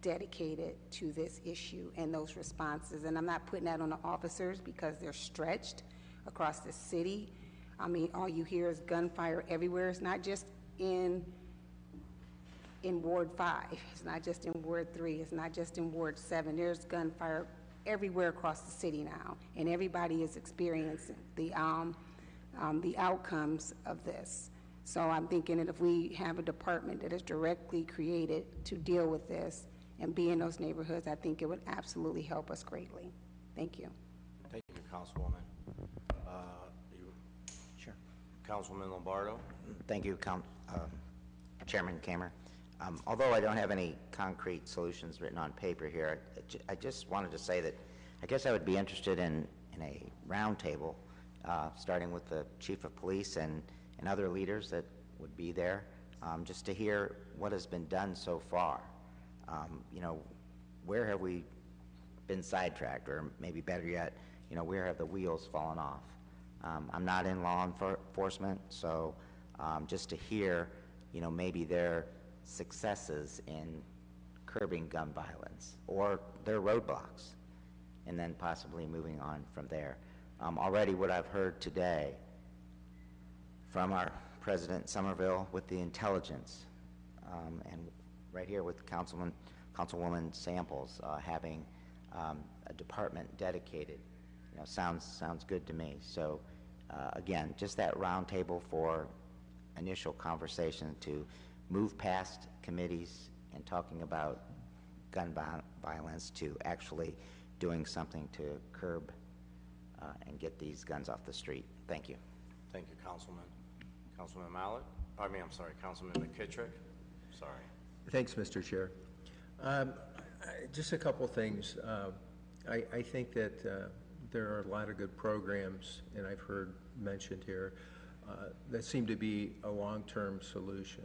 dedicated to this issue and those responses. And I'm not putting that on the officers because they're stretched across the city. I mean, all you hear is gunfire everywhere. It's not just in Ward 5. It's not just in Ward 3. It's not just in Ward 7. There's gunfire everywhere across the city now, and everybody is experiencing the outcomes of this. So I'm thinking that if we have a department that is directly created to deal with this and be in those neighborhoods, I think it would absolutely help us greatly. Thank you. Thank you, Councilwoman. Sure. Councilman Lombardo. Thank you, Chairman Kamer. Although I don't have any concrete solutions written on paper here, I just wanted to say that I guess I would be interested in a roundtable, starting with the Chief of Police and other leaders that would be there, just to hear what has been done so far. You know, where have we been sidetracked, or maybe better yet, you know, where have the wheels fallen off? I'm not in law enforcement, so just to hear, you know, maybe their successes in curbing gun violence or their roadblocks, and then possibly moving on from there. Already what I've heard today from our President Somerville with the intelligence, and right here with Councilwoman Samples, having a department dedicated, sounds good to me. So again, just that roundtable for initial conversation to move past committees and talking about gun violence to actually doing something to curb and get these guns off the street. Thank you. Thank you, Councilman. Councilman Mallett? Councilman McKittrick? Sorry. Thanks, Mr. Chair. Just a couple things. I think that there are a lot of good programs, and I've heard mentioned here, that seem to be a long-term solution.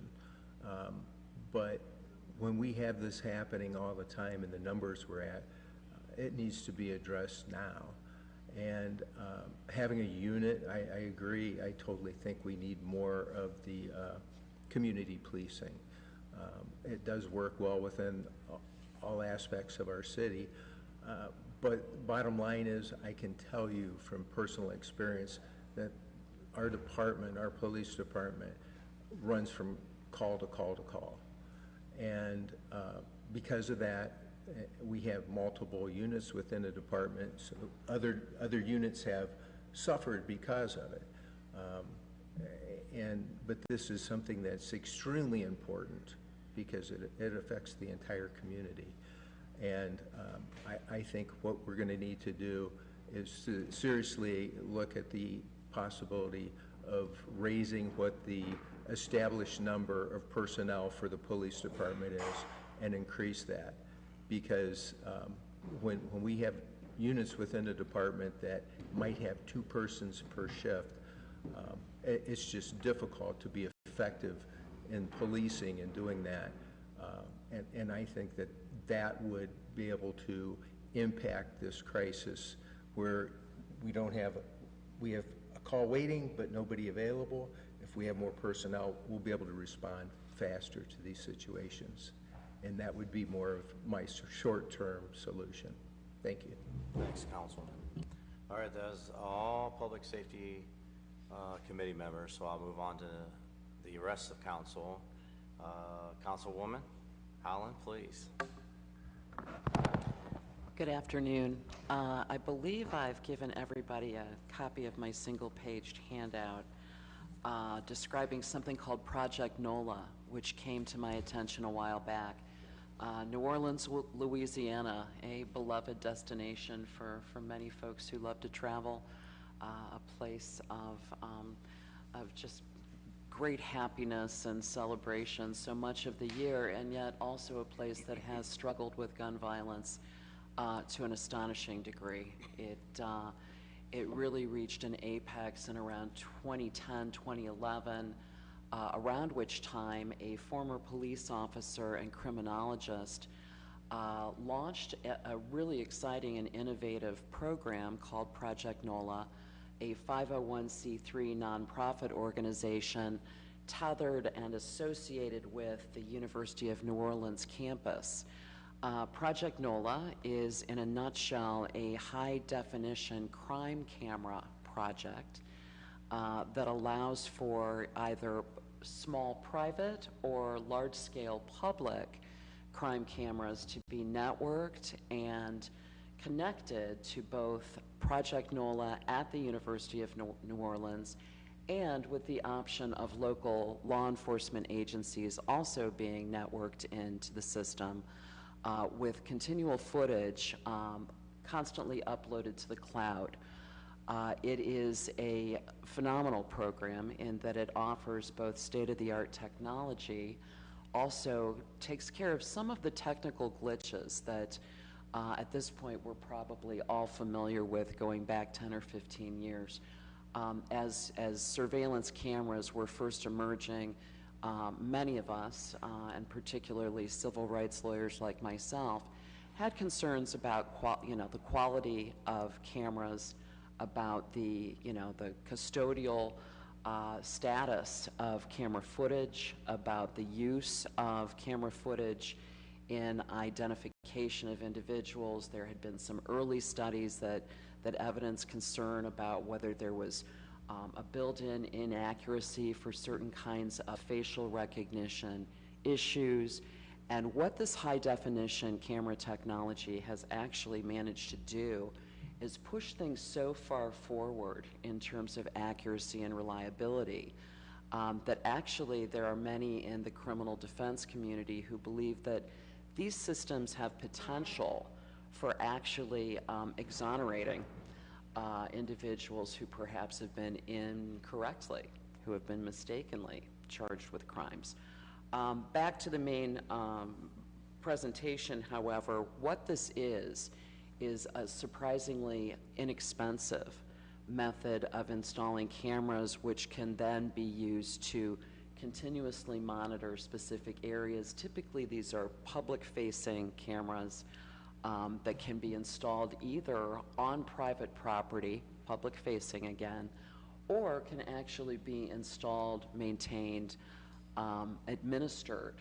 But when we have this happening all the time and the numbers we're at, it needs to be addressed now. And having a unit, I agree, I totally think we need more of the community policing. It does work well within all aspects of our city, but bottom line is, I can tell you from personal experience that our department, our police department, runs from call to call to call. And because of that, we have multiple units within the department, so other units have suffered because of it. But this is something that's extremely important because it affects the entire community. And I think what we're going to need to do is to seriously look at the possibility of raising what the established number of personnel for the police department is and increase that. Because when we have units within the department that might have 2 persons per shift, it's just difficult to be effective in policing and doing that. And I think that would be able to impact this crisis where we have a call waiting but nobody available. If we have more personnel, we'll be able to respond faster to these situations. And that would be more of my short-term solution. Thank you. Thanks, Councilman. All right, that's all Public Safety Committee members, so I'll move on to the rest of council. Councilwoman Holland, please. Good afternoon. I believe I've given everybody a copy of my single-paged handout describing something called Project Nola, which came to my attention a while back. New Orleans, Louisiana, a beloved destination for many folks who love to travel, a place of just great happiness and celebration so much of the year, and yet also a place that has struggled with gun violence to an astonishing degree. It really reached an apex in around 2010, 2011, around which time a former police officer and criminologist launched a really exciting and innovative program called Project Nola, a 501c3 nonprofit organization tethered and associated with the University of New Orleans campus. Project Nola is, in a nutshell, a high-definition crime camera project that allows for either small private or large-scale public crime cameras to be networked and connected to both Project Nola at the University of New Orleans and with the option of local law enforcement agencies also being networked into the system with continual footage constantly uploaded to the cloud. It is a phenomenal program in that it offers both state-of-the-art technology, also takes care of some of the technical glitches that at this point we're probably all familiar with going back 10 or 15 years. As surveillance cameras were first emerging, many of us, and particularly civil rights lawyers like myself, had concerns about the quality of cameras, about the custodial status of camera footage, about the use of camera footage in identification of individuals. There had been some early studies that that evidence concern about whether there was a built-in inaccuracy for certain kinds of facial recognition issues. And what this high-definition camera technology has actually managed to do is push things so far forward in terms of accuracy and reliability that actually there are many in the criminal defense community who believe that these systems have potential for actually exonerating individuals who perhaps have been incorrectly, who have been mistakenly charged with crimes. Back to the main presentation, however, what this is a surprisingly inexpensive method of installing cameras which can then be used to continuously monitor specific areas. Typically, these are public-facing cameras that can be installed either on private property, public-facing again, or can actually be installed, maintained, administered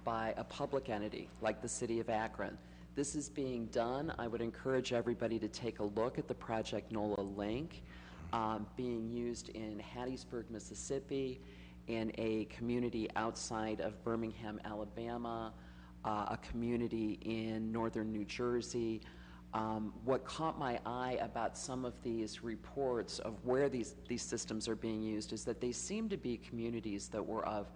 by a public entity like the City of Akron. This is being done. I would encourage everybody to take a look at the Project Nola link being used in Hattiesburg, Mississippi, in a community outside of Birmingham, Alabama, a community in northern New Jersey. What caught my eye about some of these reports of where these systems are being used is that they seem to be communities that were of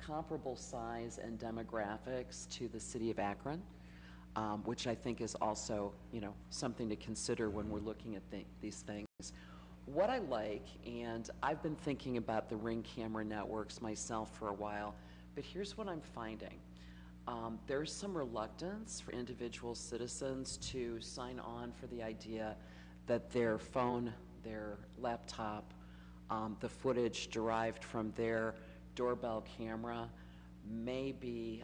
comparable size and demographics to the City of Akron, which I think is also, something to consider when we're looking at these things. What I like, and I've been thinking about the Ring camera networks myself for a while, but here's what I'm finding. There's some reluctance for individual citizens to sign on for the idea that their phone, their laptop, the footage derived from their doorbell camera may be,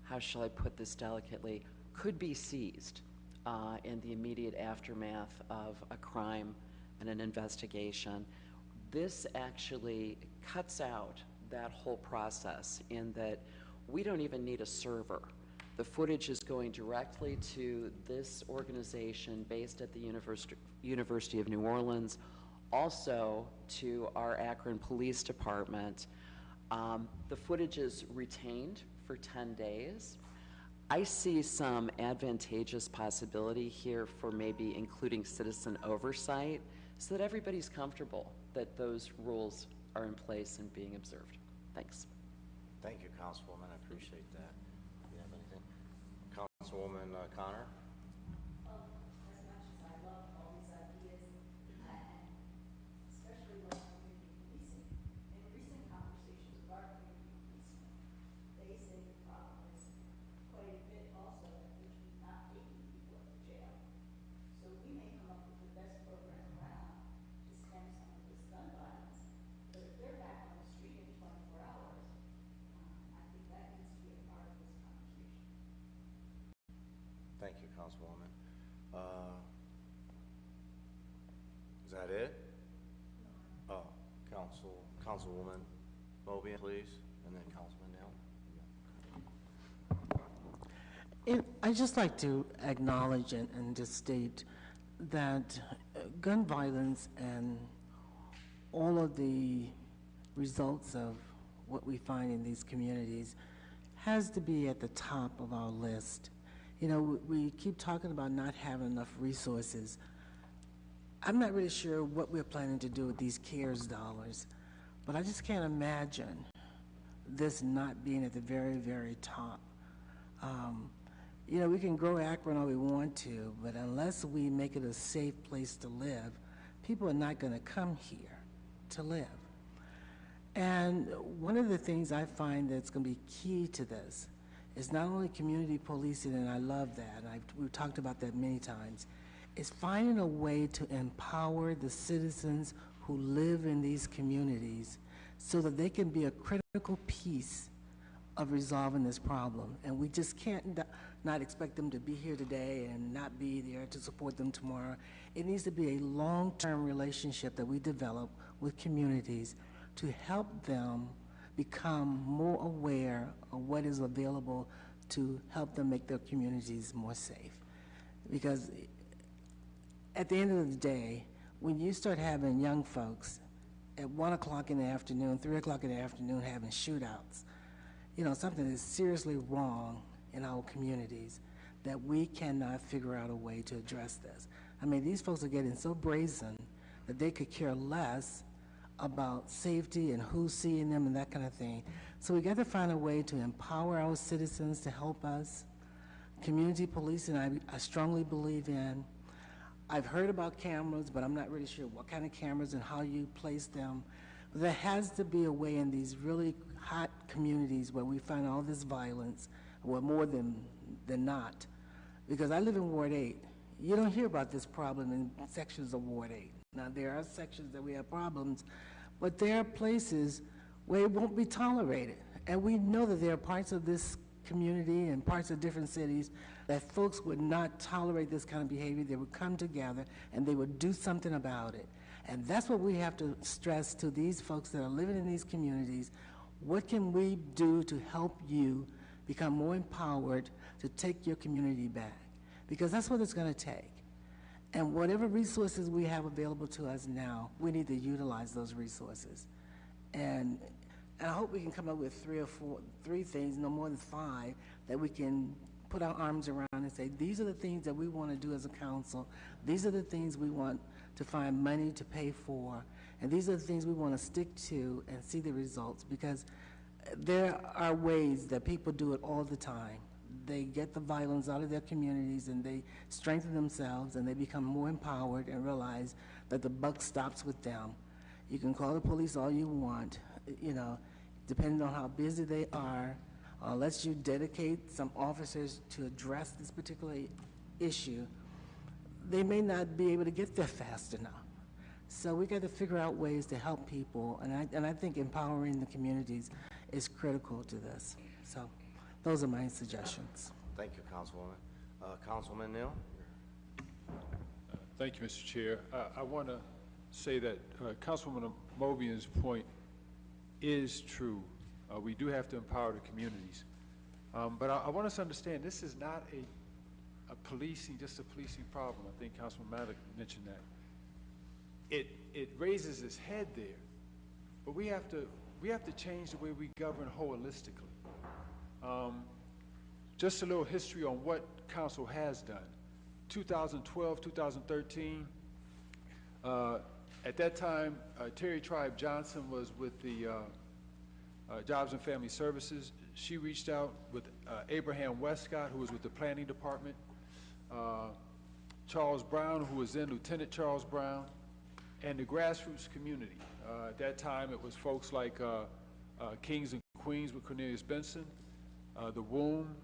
how shall I put this delicately, could be seized in the immediate aftermath of a crime and an investigation. This actually cuts out that whole process in that we don't even need a server. The footage is going directly to this organization based at the University of New Orleans, also to our Akron Police Department. The footage is retained for 10 days. I see some advantageous possibility here for maybe including citizen oversight so that everybody's comfortable that those rules are in place and being observed. Thanks. Thank you, Councilwoman. I appreciate that. Do you have anything? Councilwoman Connor? As much as I love all these ideas, and especially with community policing, in recent conversations with our community policemen, they say the problem is quite a bit also that we keep not taking people to jail. So we may come up with the best program around to stem some of this gun violence, but if they're back on the street in 24 hours, I think that needs to be a part of this conversation. Thank you, Councilwoman. Is that it? Oh, Councilwoman Moby, please, and then Councilman Nell. I'd just like to acknowledge and just state that gun violence and all of the results of what we find in these communities has to be at the top of our list. We keep talking about not having enough resources. I'm not really sure what we're planning to do with these CARES dollars, but I just can't imagine this not being at the very, very top. We can grow Akron all we want to, but unless we make it a safe place to live, people are not going to come here to live. And one of the things I find that's going to be key to this is not only community policing, and I love that, and we've talked about that many times, is finding a way to empower the citizens who live in these communities so that they can be a critical piece of resolving this problem. And we just can't not expect them to be here today and not be there to support them tomorrow. It needs to be a long-term relationship that we develop with communities to help them become more aware of what is available to help them make their communities more safe. Because at the end of the day, when you start having young folks at 1 o'clock in the afternoon, 3 o'clock in the afternoon having shootouts, something is seriously wrong in our communities that we cannot figure out a way to address this. I mean, these folks are getting so brazen that they could care less about safety and who's seeing them and that kind of thing. So we got to find a way to empower our citizens to help us. Community policing, I strongly believe in. I've heard about cameras, but I'm not really sure what kind of cameras and how you place them. But there has to be a way in these really hot communities where we find all this violence, well, more than not. Because I live in Ward 8. You don't hear about this problem in sections of Ward 8. Now, there are sections that we have problems, but there are places where it won't be tolerated. And we know that there are parts of this community and parts of different cities that folks would not tolerate this kind of behavior. They would come together and they would do something about it. And that's what we have to stress to these folks that are living in these communities. What can we do to help you become more empowered to take your community back? Because that's what it's going to take. And whatever resources we have available to us now, we need to utilize those resources. And I hope we can come up with three things, no more than 5, that we can put our arms around and say, these are the things that we want to do as a council. These are the things we want to find money to pay for. And these are the things we want to stick to and see the results, because there are ways that people do it all the time. They get the violence out of their communities and they strengthen themselves and they become more empowered and realize that the buck stops with them. You can call the police all you want, depending on how busy they are, unless you dedicate some officers to address this particular issue, they may not be able to get there fast enough. So we got to figure out ways to help people, and I think empowering the communities is critical to this. So those are my suggestions. Thank you, Councilwoman. Councilman Neal? Thank you, Mr. Chair. I want to say that Councilwoman Mobian's point is true. We do have to empower the communities. But I want us to understand this is not just a policing problem. I think Councilman Maddox mentioned that. It raises its head there, but we have to change the way we govern holistically. Just a little history on what council has done. 2012, 2013, at that time, Terry Tribe Johnson was with the Jobs and Family Services. She reached out with Abraham Westcott, who was with the Planning Department, Charles Brown, who was then Lieutenant Charles Brown, and the grassroots community. At that time, it was folks like Kings and Queens with Cornelius Benson, the Womb,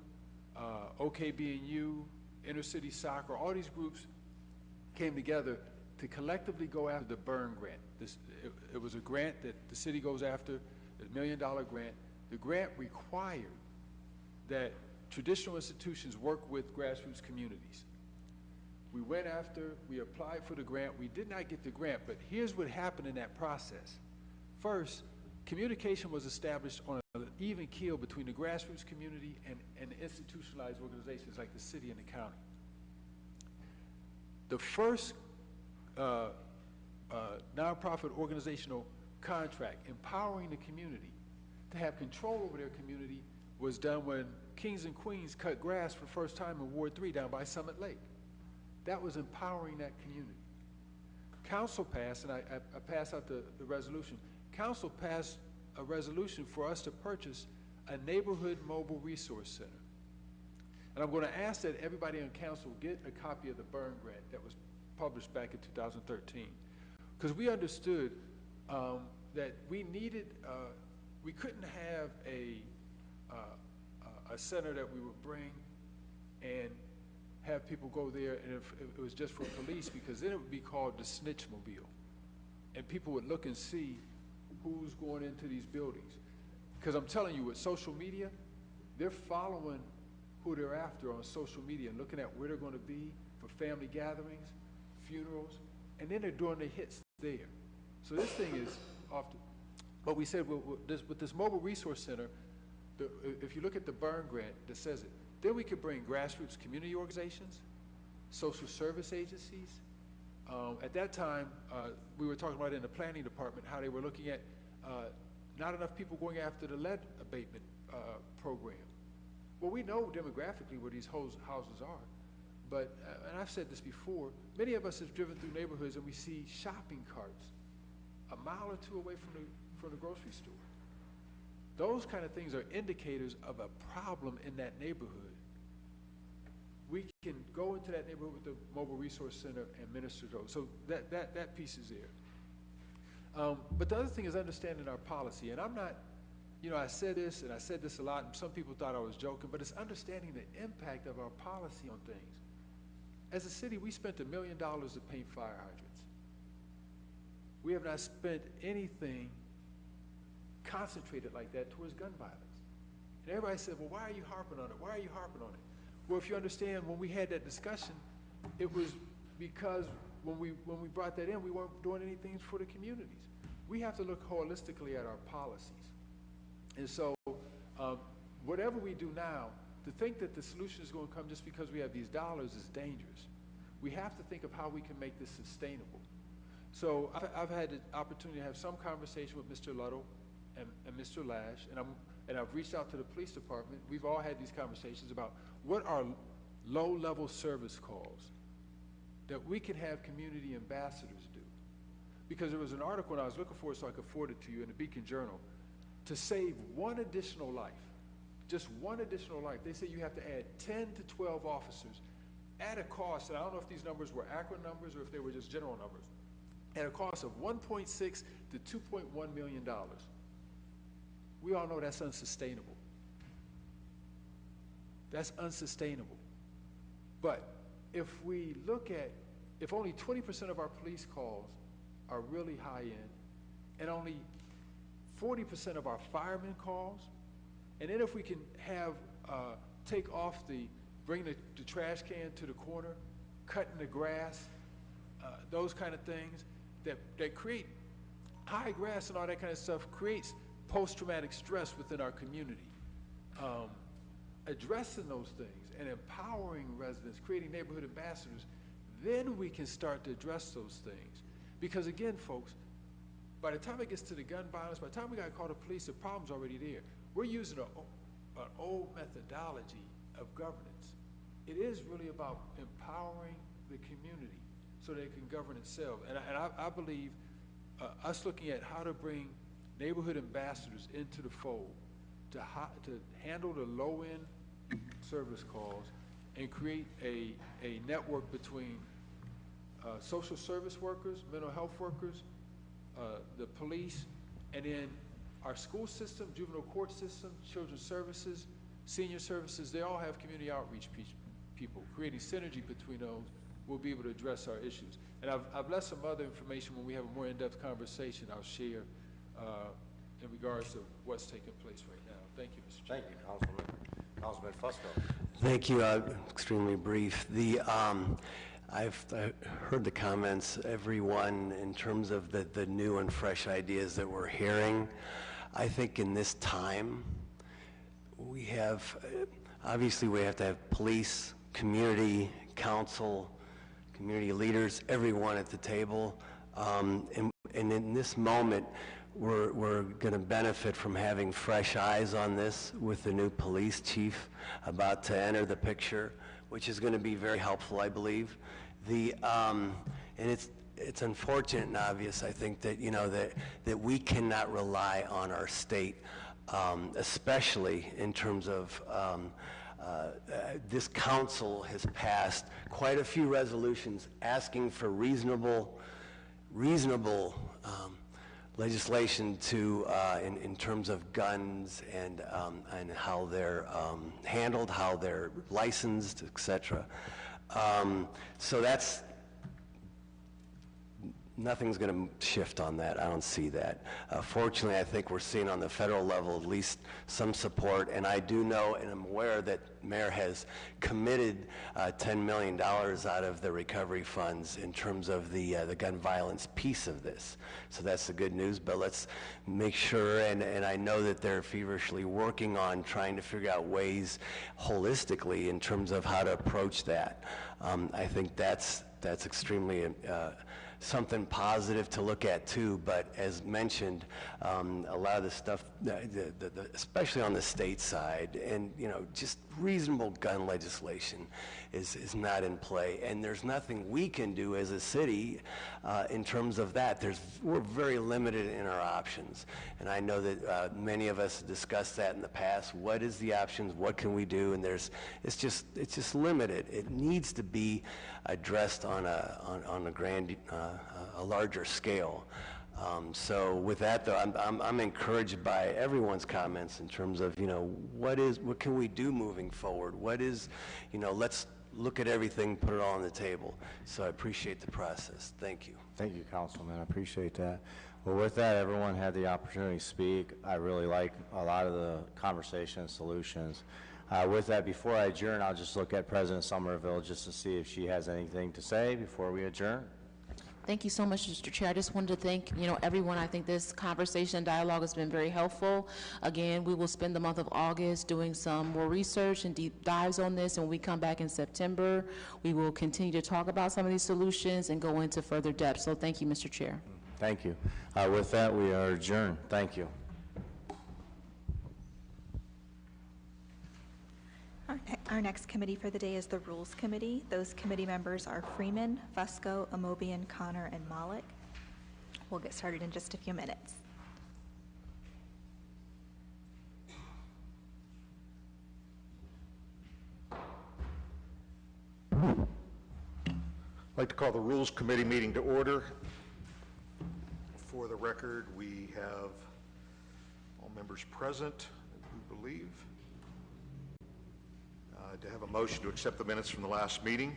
OKB&U, Inner City Soccer. All these groups came together to collectively go after the Burn Grant. It was a grant that the city goes after, a $1 million grant. The grant required that traditional institutions work with grassroots communities. We went after, we applied for the grant. We did not get the grant, but here's what happened in that process. First, communication was established on an even keel between the grassroots community and the institutionalized organizations like the city and the county. The first nonprofit organizational contract empowering the community to have control over their community was done when Kings and Queens cut grass for the first time in Ward 3 down by Summit Lake. That was empowering that community. Council passed, and I passed out the resolution. Council passed a resolution for us to purchase a neighborhood mobile resource center. And I'm going to ask that everybody on council get a copy of the Burn Grant that was published back in 2013. Because we understood that we needed, we couldn't have a center that we would bring and have people go there, and if it was just for police, because then it would be called the snitch mobile. And people would look and see who's going into these buildings. Because I'm telling you, with social media, they're following who they're after on social media and looking at where they're going to be for family gatherings, funerals, and then they're doing their hits there. So this thing is often, but we said with this mobile resource center, if you look at the Burn Grant that says it, then we could bring grassroots community organizations, social service agencies, At that time, we were talking about in the planning department how they were looking at not enough people going after the lead abatement program. Well, we know demographically where these houses are, but, and I've said this before, many of us have driven through neighborhoods and we see shopping carts a mile or two away from the grocery store. Those kind of things are indicators of a problem in that neighborhood. We can go into that neighborhood with the Mobile Resource Center and minister those. So that piece is there. But the other thing is understanding our policy. And I'm not, you know, I said this and I said this a lot, and some people thought I was joking, but it's understanding the impact of our policy on things. As a city, we spent $1 million to paint fire hydrants. We have not spent anything concentrated like that towards gun violence. And everybody said, well, why are you harping on it? Why are you harping on it? Well, if you understand, when we had that discussion, it was because when we brought that in, we weren't doing anything for the communities. We have to look holistically at our policies. And so whatever we do now, to think that the solution is going to come just because we have these dollars is dangerous. We have to think of how we can make this sustainable. So I've had the opportunity to have some conversation with Mr. Luddle and Mr. Lash, and I've reached out to the police department. We've all had these conversations about what are low-level service calls that we can have community ambassadors do. Because there was an article, and I was looking for it so I could forward it to you in the Beacon Journal, to save one additional life, just one additional life. They say you have to add 10 to 12 officers at a cost, and I don't know if these numbers were Akron numbers or if they were just general numbers, at a cost of $1.6 to $2.1 million. We all know that's unsustainable. That's unsustainable. But if we look at, if only 20% of our police calls are really high end, and only 40% of our firemen calls, and then if we can have, take off bring the trash can to the corner, cutting the grass, those kind of things that create high grass and all that kind of stuff creates post-traumatic stress within our community. Addressing those things and empowering residents, creating neighborhood ambassadors, then we can start to address those things. Because again, folks, by the time it gets to the gun violence, by the time we got to call the police, the problem's already there. We're using an old methodology of governance. It is really about empowering the community so they can govern itself. And I believe us looking at how to bring neighborhood ambassadors into the fold to handle the low-end service calls and create a network between social service workers, mental health workers, the police, and then our school system, juvenile court system, children's services, senior services. They all have community outreach people. Creating synergy between those, we'll be able to address our issues. And I've left some other information when we have a more in-depth conversation I'll share in regards to what's taking place right now. Thank you, Mr. Chairman. Thank you, Councilman Fusco. Thank you. Extremely brief. I've heard the comments, everyone, in terms of the new and fresh ideas that we're hearing. I think in this time, we have, obviously we have to have police, community, council, community leaders, everyone at the table. And in this moment, we're going to benefit from having fresh eyes on this with the new police chief about to enter the picture, which is going to be very helpful, I believe. And it's unfortunate and obvious, I think, that that we cannot rely on our state, especially in terms of this council has passed quite a few resolutions asking for reasonable legislation to in terms of guns and how they're handled, how they're licensed, etc. So nothing's going to shift on that. I don't see that. Fortunately, I think we're seeing on the federal level at least some support, and I do know and I'm aware that Mayor has committed $10 million out of the recovery funds in terms of the gun violence piece of this. So that's the good news, but let's make sure, and I know that they're feverishly working on trying to figure out ways holistically in terms of how to approach that. I think that's that's extremely something positive to look at too, but as mentioned, a lot of the stuff, especially on the state side, and just reasonable gun legislation is not in play, and there's nothing we can do as a city in terms of that. We're very limited in our options, and I know that many of us discussed that in the past. What is the options? What can we do? And it's just limited. It needs to be addressed on a larger scale. So with that though, I'm encouraged by everyone's comments in terms of, what can we do moving forward? Let's look at everything, put it all on the table. So I appreciate the process. Thank you. Thank you, Councilman. I appreciate that. Well, with that, everyone had the opportunity to speak. I really like a lot of the conversation and solutions. With that, before I adjourn, I'll just look at President Somerville just to see if she has anything to say before we adjourn. Thank you so much, Mr. Chair. I just wanted to thank, everyone. I think this conversation and dialogue has been very helpful. Again, we will spend the month of August doing some more research and deep dives on this, and when we come back in September, we will continue to talk about some of these solutions and go into further depth. So thank you, Mr. Chair. Thank you. With that, we are adjourned. Thank you. Our next committee for the day is the Rules Committee. Those committee members are Freeman, Fusco, Amobian, Connor, and Malik. We'll get started in just a few minutes. I'd like to call the Rules Committee meeting to order. For the record, we have all members present, we believe. To have a motion to accept the minutes from the last meeting.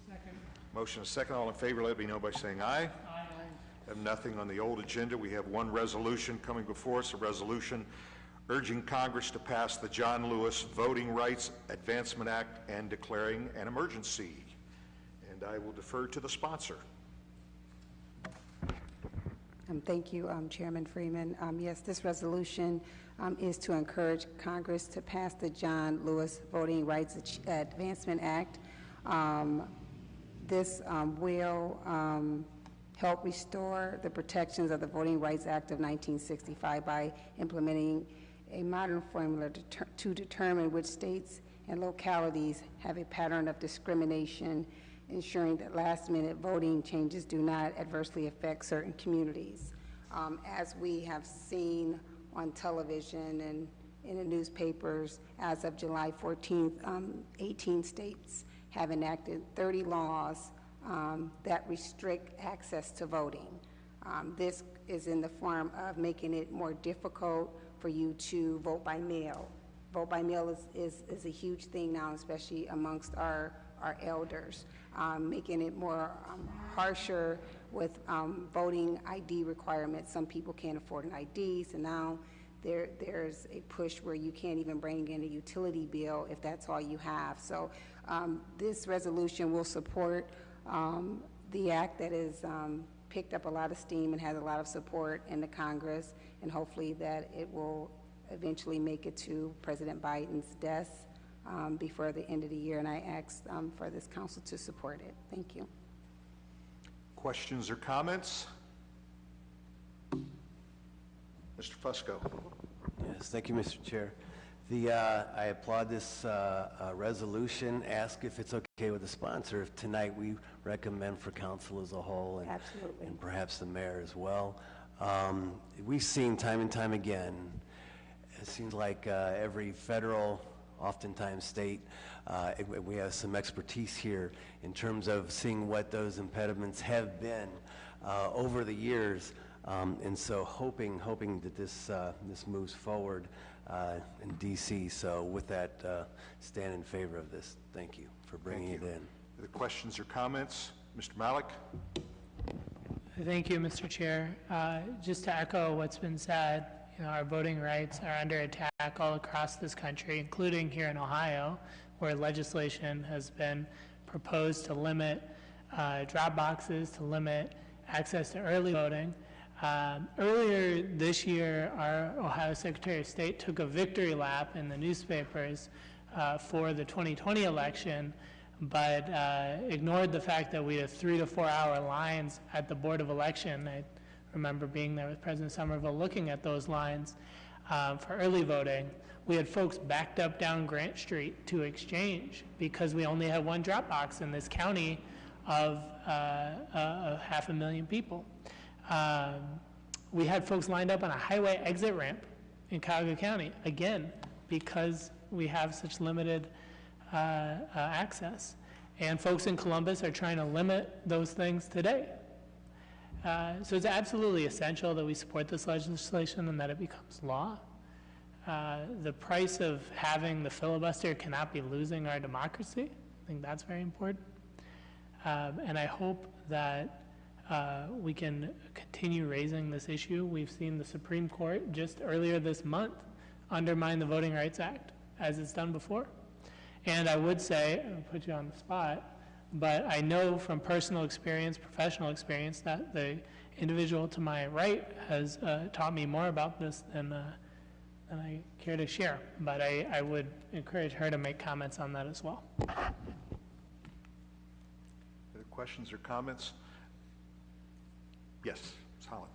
Second. Motion is second. All in favor, let me know by saying aye. Aye. Have nothing on the old agenda. We have one resolution coming before us, a resolution urging Congress to pass the John Lewis Voting Rights Advancement Act and declaring an emergency. And I will defer to the sponsor. Thank you, Chairman Freeman. Yes, this resolution is to encourage Congress to pass the John Lewis Voting Rights Advancement Act. This will help restore the protections of the Voting Rights Act of 1965 by implementing a modern formula to determine which states and localities have a pattern of discrimination, ensuring that last-minute voting changes do not adversely affect certain communities. As we have seen on television and in the newspapers, as of July 14th, 18 states have enacted 30 laws that restrict access to voting. This is in the form of making it more difficult for you to vote by mail. Vote by mail is a huge thing now, especially amongst our elders, making it more harsher with voting ID requirements. Some people can't afford an ID, so now there's a push where you can't even bring in a utility bill if that's all you have. So this resolution will support the act that has picked up a lot of steam and has a lot of support in the Congress, and hopefully that it will eventually make it to President Biden's desk before the end of the year, and I ask for this council to support it. Thank you. Questions or comments? Mr. Fusco. Yes, thank you, Mr. Chair. I applaud this resolution. Ask if it's okay with the sponsor. If tonight we recommend for council as a whole, and perhaps the mayor as well. We've seen time and time again, it seems like every federal, oftentimes state, we have some expertise here in terms of seeing what those impediments have been over the years, and so hoping that this moves forward in DC. So with that, stand in favor of this. Thank you for bringing it in. Other questions or comments? Mr. Malik? Thank you, Mr. Chair. Just to echo what's been said, our voting rights are under attack all across this country, including here in Ohio, where legislation has been proposed to limit drop boxes, to limit access to early voting. Earlier this year, our Ohio Secretary of State took a victory lap in the newspapers for the 2020 election but ignored the fact that we had 3 to 4 hour lines at the Board of Election. I remember being there with President Somerville looking at those lines for early voting. We had folks backed up down Grant Street to exchange because we only had one drop box in this county of 500,000 people. We had folks lined up on a highway exit ramp in Cuyahoga County, again, because we have such limited access. And folks in Columbus are trying to limit those things today. So it's absolutely essential that we support this legislation and that it becomes law. The price of having the filibuster cannot be losing our democracy. I think that's very important. And I hope that we can continue raising this issue. We've seen the Supreme Court just earlier this month undermine the Voting Rights Act, as it's done before. And I would say, I'll put you on the spot, but I know from personal experience, professional experience, that the individual to my right has taught me more about this than I care to share. But I would encourage her to make comments on that as well. Other questions or comments? Yes, Ms. Holland.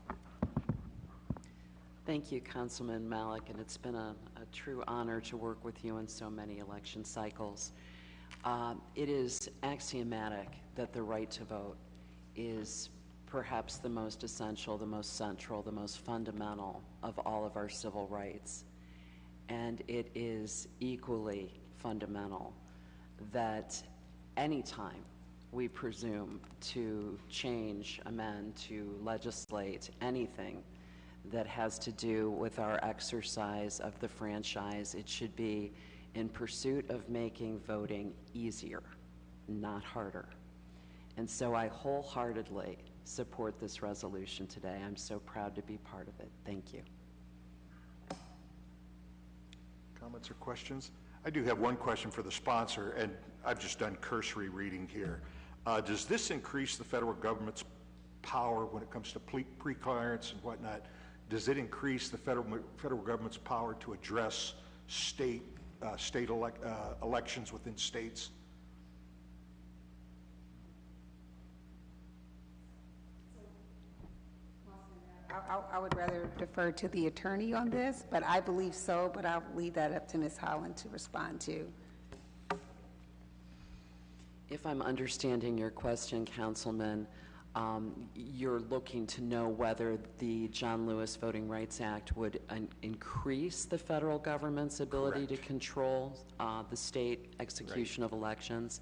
Thank you, Councilman Malik, and it's been a true honor to work with you in so many election cycles. It is axiomatic that the right to vote is perhaps the most essential, the most central, the most fundamental of all of our civil rights. And it is equally fundamental that any time we presume to change, amend, to legislate anything that has to do with our exercise of the franchise, it should be in pursuit of making voting easier, not harder. And so I wholeheartedly support this resolution today. I'm so proud to be part of it. Thank you. Comments or questions? I do have one question for the sponsor, and I've just done cursory reading here. Does this increase the federal government's power when it comes to pre-clearance and whatnot? Does it increase the federal government's power to address state elections within states? I would rather defer to the attorney on this, but I believe so, but I'll leave that up to Ms. Holland to respond to. If I'm understanding your question, Councilman, you're looking to know whether the John Lewis Voting Rights Act would increase the federal government's ability to control the state execution of elections.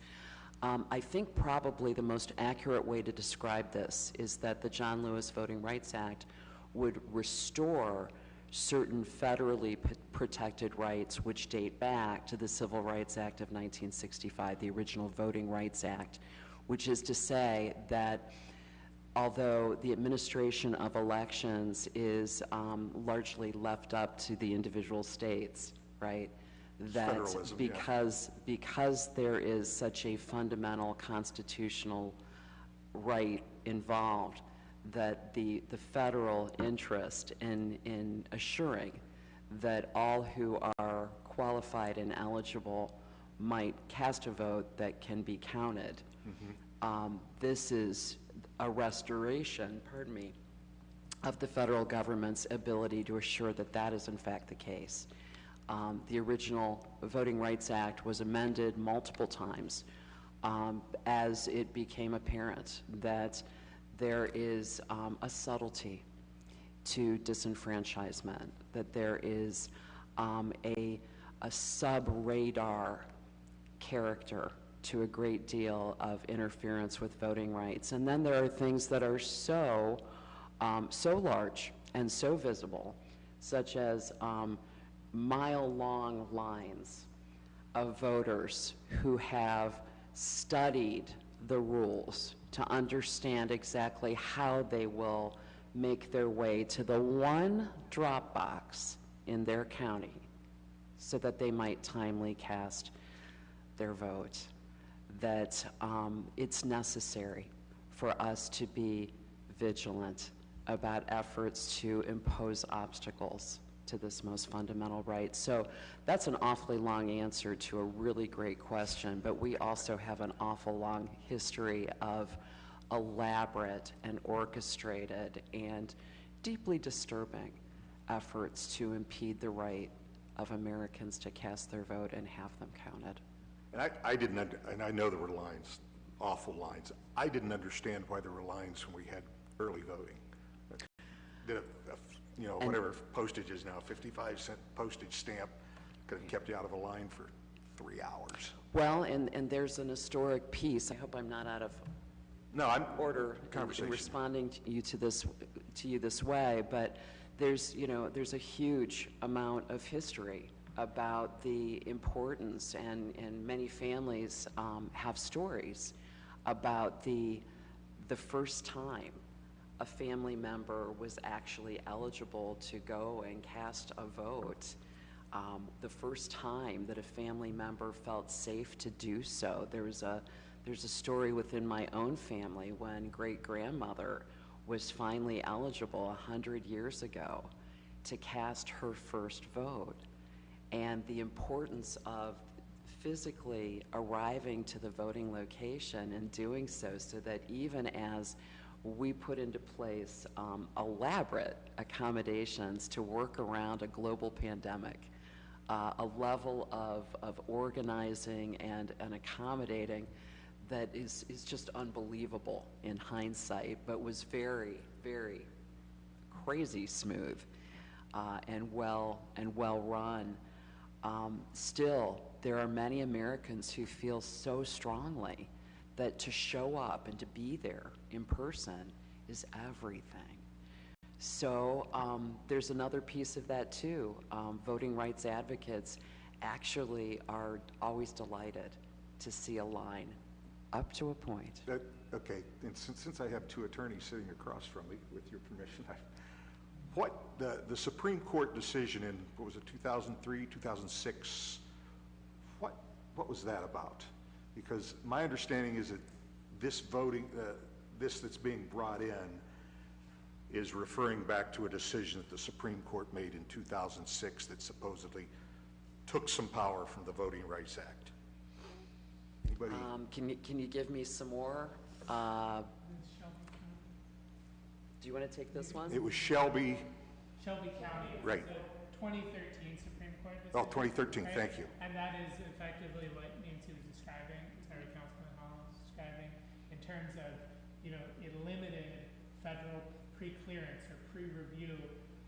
I think probably the most accurate way to describe this is that the John Lewis Voting Rights Act would restore certain federally protected rights which date back to the Civil Rights Act of 1965, the original Voting Rights Act, which is to say that although the administration of elections is largely left up to the individual states, right? That because there is such a fundamental constitutional right involved, that the federal interest in assuring that all who are qualified and eligible might cast a vote that can be counted. This is a restoration, of the federal government's ability to assure that that is in fact the case. The original Voting Rights Act was amended multiple times as it became apparent that there is a subtlety to disenfranchisement, that there is a sub-radar character to a great deal of interference with voting rights. And then there are things that are so large and so visible, such as mile-long lines of voters who have studied the rules to understand exactly how they will make their way to the one drop box in their county so that they might timely cast their vote. That it's necessary for us to be vigilant about efforts to impose obstacles to this most fundamental right. So that's an awfully long answer to a really great question, but we also have an awful long history of elaborate and orchestrated and deeply disturbing efforts to impede the right of Americans to cast their vote and have them counted. And I didn't, and I know there were lines, awful lines. I didn't understand why there were lines when we had early voting. Did you know, whatever postage is now, 55-cent postage stamp could have kept you out of a line for 3 hours. Well, and there's an historic piece. I hope I'm not out of order in responding to you this way, but there's a huge amount of history about the importance, and many families have stories about the first time a family member was actually eligible to go and cast a vote, the first time that a family member felt safe to do so. There's a story within my own family when great-grandmother was finally eligible 100 years ago to cast her first vote, and the importance of physically arriving to the voting location and doing so that even as we put into place elaborate accommodations to work around a global pandemic, a level of organizing and accommodating that is just unbelievable in hindsight, but was very, very crazy smooth and well run. Still, there are many Americans who feel so strongly that to show up and to be there in person is everything. So there's another piece of that too. Voting rights advocates actually are always delighted to see a line up to a point. Okay, and since I have two attorneys sitting across from me, with your permission, the Supreme Court decision in, what was it, 2003, 2006, what was that about? Because my understanding is that this voting, this that's being brought in is referring back to a decision that the Supreme Court made in 2006 that supposedly took some power from the Voting Rights Act. Anybody? Can you give me some more? Do you want to take this one? It was Shelby County. Right. It's a 2013 Supreme Court decision. Oh, 2013, right? Thank you. And that is effectively what Nancy was describing, sorry, Councilman Holland was describing, in terms of, it limited federal pre-clearance or pre-review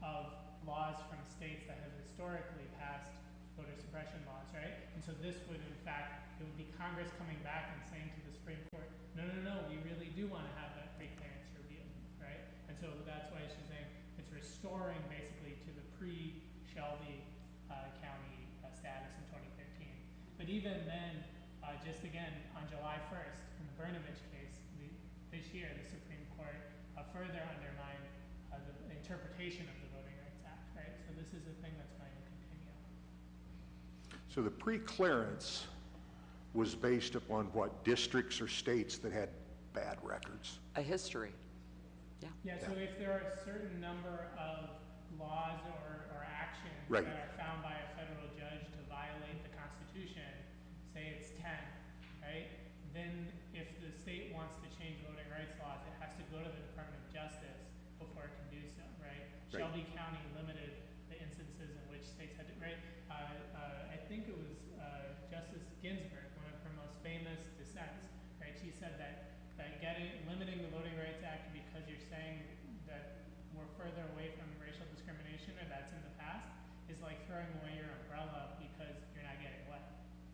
of laws from states that have historically passed voter suppression laws, right? And so this would, in fact, it would be Congress coming back and saying to the Supreme Court, no, we really do want to have that pre-clearance review, right? And so that's why she's saying it's restoring basically to the pre-Shelby County status in 2013. But even then, just again, on July 1st, in the Brnovich case, this year, the Supreme Court further undermined the interpretation of the Voting Rights Act, right? So this is a thing that's going to continue. So the pre-clearance was based upon what, districts or states that had bad records? A history. Yeah, so if there are a certain number of laws or actions Right. that are found by a federal judge to violate the Constitution, say it's 10, right? Then if the state wants to change voting rights laws, it has to go to the Department of Justice before it can do so, right? Shelby County limited the instances in which states had to, right? I think it was Justice Ginsburg, one of her most famous dissents, right? She said that limiting the Voting Rights Act because you're saying that we're further away from racial discrimination or that's in the past is like throwing away your umbrella because you're not getting wet,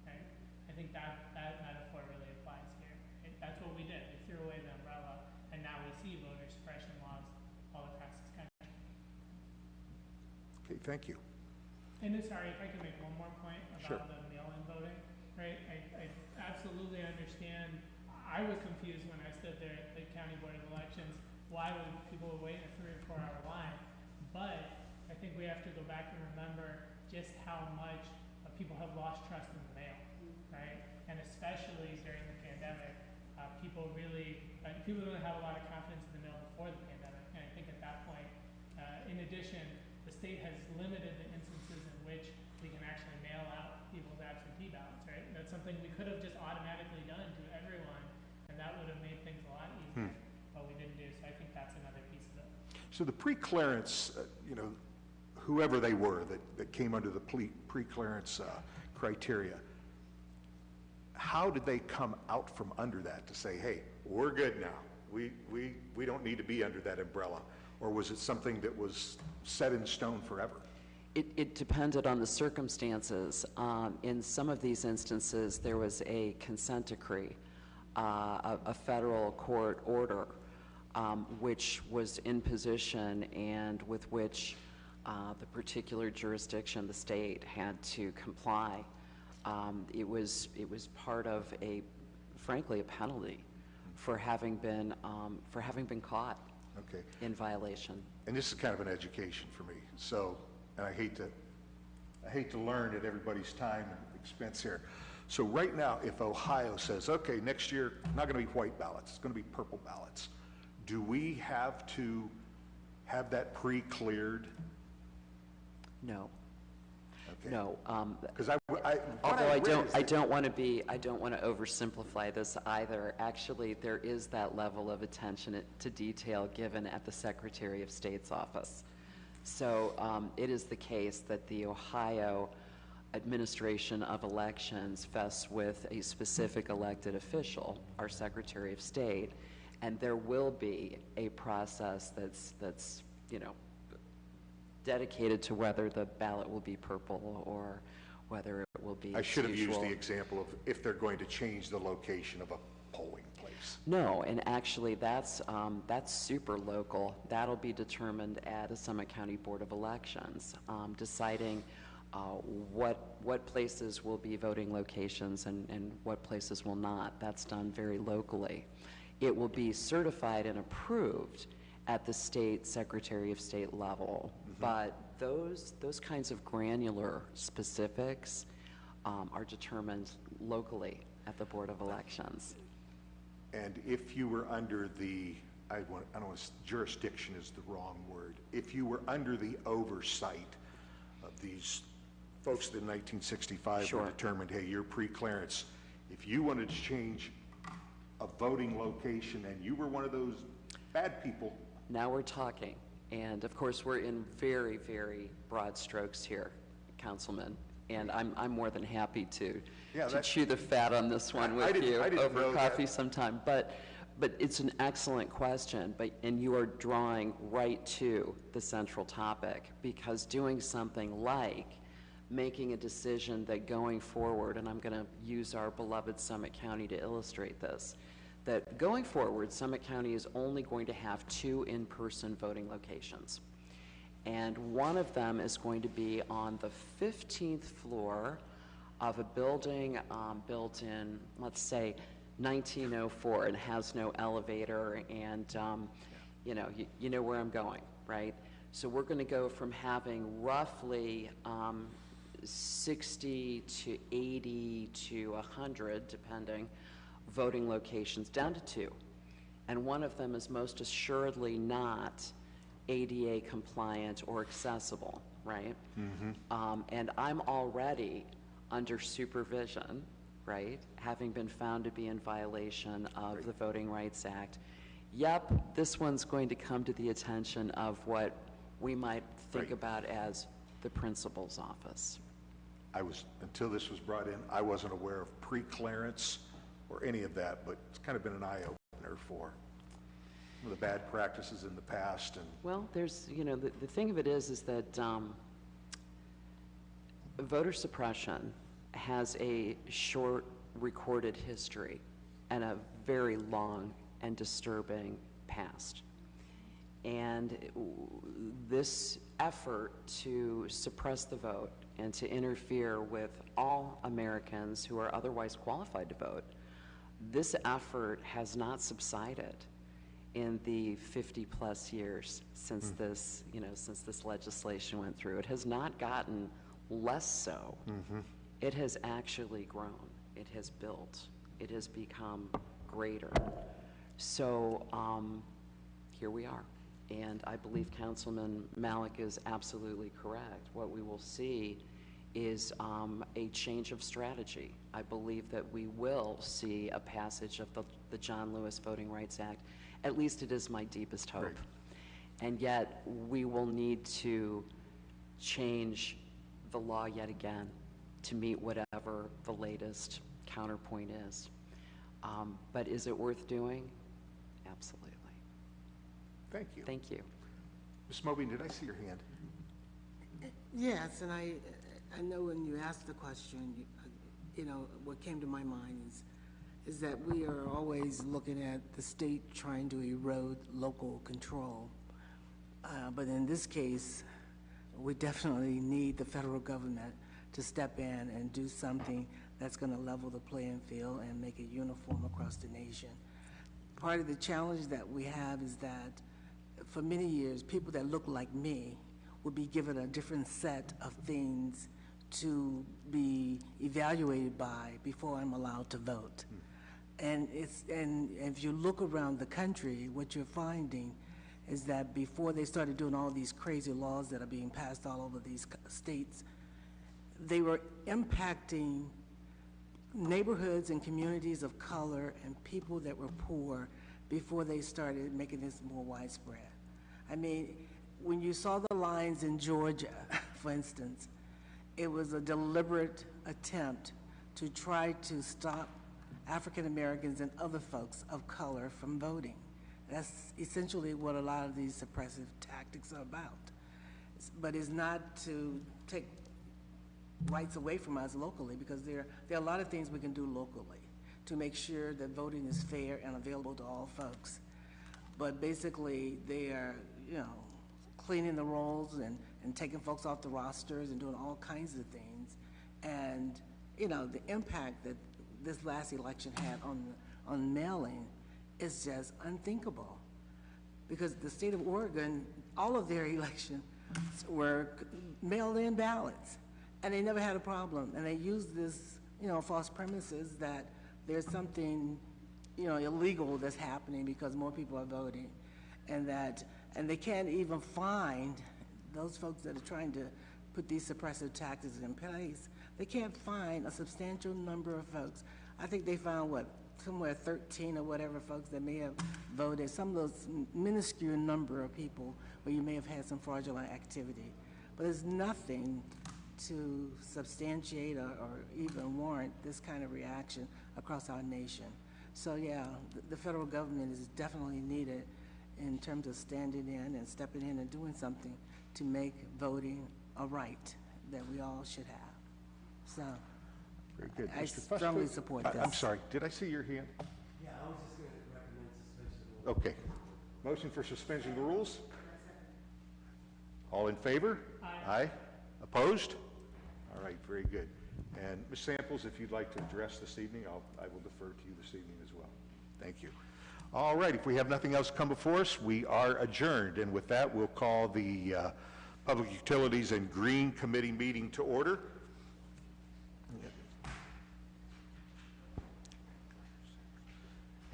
right? I think that metaphor really applies here. Right? That's what we did. We threw away the umbrella, and now we see voter suppression laws all across this country. Okay, thank you. And sorry, if I could make one more point about the mail-in voting, right? I absolutely understand. I was confused when I stood there at the County Board of Elections. Why would people wait a 3 or 4 hour line? But I think we have to go back and remember just how much people have lost trust in the mail, right? And especially during the pandemic, people didn't have a lot of confidence in the mail before the pandemic. And I think at that point, in addition, the state has limited the instances in which we can actually mail out people's absentee ballots, right? That's something we could have just automatically done to everyone, and that would have made things a lot easier, but we didn't do, so I think that's another piece of it. So the pre-clearance, whoever they were that came under the pre-clearance criteria, how did they come out from under that to say, hey, we're good now? We don't need to be under that umbrella? Or was it something that was set in stone forever? It depended on the circumstances. In some of these instances, there was a consent decree, a federal court order, which was in position and with which the particular jurisdiction, the state, had to comply. It was part of frankly, a penalty for having been caught in violation. And this is kind of an education for me. So, and I hate to learn at everybody's time and expense here. So right now, if Ohio says, okay, next year, not going to be white ballots, it's going to be purple ballots, do we have to have that pre-cleared? No. Okay. No. Because Although I don't want to oversimplify this either. Actually, there is that level of attention to detail given at the Secretary of State's office. So it is the case that the Ohio Administration of Elections vests with a specific elected official, our Secretary of State, and there will be a process that's dedicated to whether the ballot will be purple or whether it will be I should have used usual. the example of if they're going to change the location of a polling place. No, and actually that's super local. That'll be determined at the Summit County Board of Elections, deciding what places will be voting locations and what places will not. That's done very locally. It will be certified and approved at the state Secretary of State level, but those kinds of granular specifics are determined locally at the Board of Elections. And if you were under the, I don't want to, jurisdiction is the wrong word. If you were under the oversight of these folks that in 1965 Sure. were determined, hey, you're pre-clearance. If you wanted to change a voting location and you were one of those bad people. Now we're talking. And of course, we're in very, very broad strokes here, Councilman. And I'm more than happy to chew the fat on this one with you over coffee sometime. But it's an excellent question, and you are drawing right to the central topic, because doing something like making a decision that going forward, and I'm going to use our beloved Summit County to illustrate this, that going forward, Summit County is only going to have 2 in-person voting locations. And one of them is going to be on the 15th floor of a building built in, let's say, 1904, and has no elevator, and you know where I'm going, right? So we're going to go from having roughly 60 to 80 to 100, depending, voting locations down to 2. And one of them is most assuredly not ADA compliant or accessible, right? And I'm already under supervision, right? Having been found to be in violation of the Voting Rights Act. Yep, this one's going to come to the attention of what we might think about as the principal's office. Until this was brought in, I wasn't aware of pre-clearance or any of that, but it's kind of been an eye-opener for some of the bad practices in the past. And well, there's, the thing of it is that voter suppression has a short recorded history and a very long and disturbing past. And this effort to suppress the vote and to interfere with all Americans who are otherwise qualified to vote, this effort has not subsided in the 50-plus years since this, since this legislation went through. It has not gotten less so. It has actually grown. It has built. It has become greater. So here we are. And I believe Councilman Malik is absolutely correct. What we will see is a change of strategy. I believe that we will see a passage of the John Lewis Voting Rights Act. At least it is my deepest hope. Great. And yet, we will need to change the law yet again to meet whatever the latest counterpoint is. But is it worth doing? Absolutely. Thank you. Thank you. Ms. Moby, did I see your hand? Yes, and I know when you asked the question, you know, what came to my mind is that we are always looking at the state trying to erode local control. But in this case, we definitely need the federal government to step in and do something that's going to level the playing field and make it uniform across the nation. Part of the challenge that we have is that for many years, people that look like me would be given a different set of things to be evaluated by before I'm allowed to vote. And if you look around the country, what you're finding is that before they started doing all these crazy laws that are being passed all over these states, they were impacting neighborhoods and communities of color and people that were poor before they started making this more widespread. I mean, when you saw the lines in Georgia, for instance, it was a deliberate attempt to try to stop African Americans and other folks of color from voting. That's essentially what a lot of these suppressive tactics are about. But it's not to take rights away from us locally, because there are a lot of things we can do locally to make sure that voting is fair and available to all folks. But basically, they are, you know, cleaning the rolls and taking folks off the rosters and doing all kinds of things. And, you know, the impact that this last election had on mail-in is just unthinkable. Because the state of Oregon, all of their elections were mail-in ballots, and they never had a problem. And they used this, you know, false premises that there's something, you know, illegal that's happening because more people are voting, and they can't even find those folks that are trying to put these suppressive tactics in place. They can't find a substantial number of folks. I think they found, what, somewhere 13 or whatever folks that may have voted, some of those minuscule number of people where you may have had some fraudulent activity. But there's nothing to substantiate or even warrant this kind of reaction across our nation. So yeah, the federal government is definitely needed in terms of standing in and stepping in and doing something to make voting a right that we all should have. So Very good. I Mr. Fusco? strongly support this. I'm sorry, did I see your hand? Yeah, I was just going to recommend suspension of the rules. Okay. Motion for suspension of the rules? All in favor? Aye. Opposed? All right, very good. And Ms. Samples, if you'd like to address this evening, I will defer to you this evening as well. Thank you. All right, if we have nothing else come before us, we are adjourned. And with that, we'll call the Public Utilities and Green Committee meeting to order.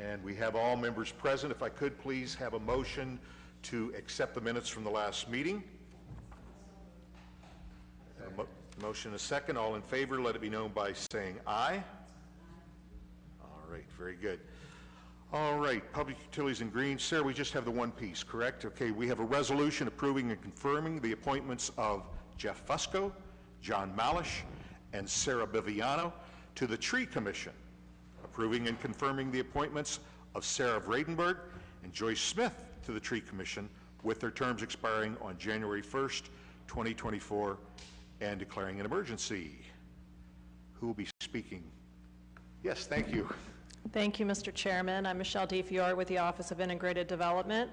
And we have all members present. If I could please have a motion to accept the minutes from the last meeting. Motion a second. All in favor, let it be known by saying aye. All right, very good. All right, Public Utilities and Green. Sarah, we just have the one piece, correct? Okay, we have a resolution approving and confirming the appointments of Jeff Fusco, John Malish, and Sarah Biviano to the Tree Commission, approving and confirming the appointments of Sarah Vradenberg and Joyce Smith to the Tree Commission, with their terms expiring on January 1st, 2024, and declaring an emergency. Who will be speaking? Yes, thank you. Thank you, Mr. Chairman. I'm Michelle DeFiore with the Office of Integrated Development.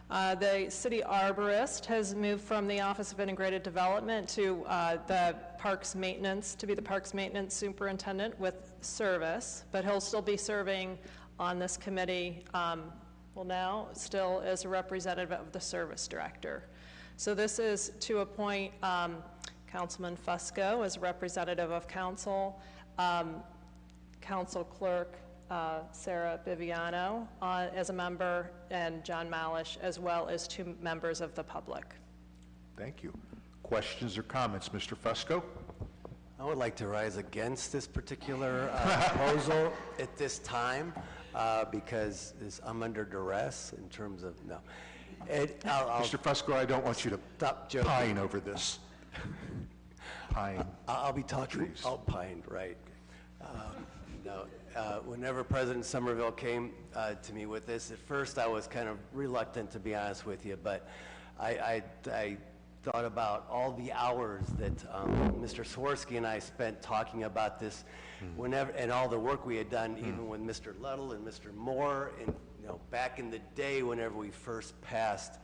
The city arborist has moved from the Office of Integrated Development to the Parks Maintenance, to be the Parks Maintenance Superintendent with service, but he'll still be serving on this committee, well now, still as a representative of the Service Director. So this is to appoint Councilman Fusco as representative of council, Council Clerk Sarah Biviano as a member, and John Malish, as well as 2 members of the public. Thank you. Questions or comments? Mr. Fusco? I would like to rise against this particular proposal at this time because I'm under duress in terms of, no. Mr. Fusco, I don't want you to Stop joking. pine over this. Pine. I'll be talking trees. alpine, right? No. Whenever President Somerville came to me with this, at first I was kind of reluctant, to be honest with you, but I thought about all the hours that Mr. Swirsky and I spent talking about this, whenever, and all the work we had done, even with Mr. Luddle and Mr. Moore, and back in the day, whenever we first passed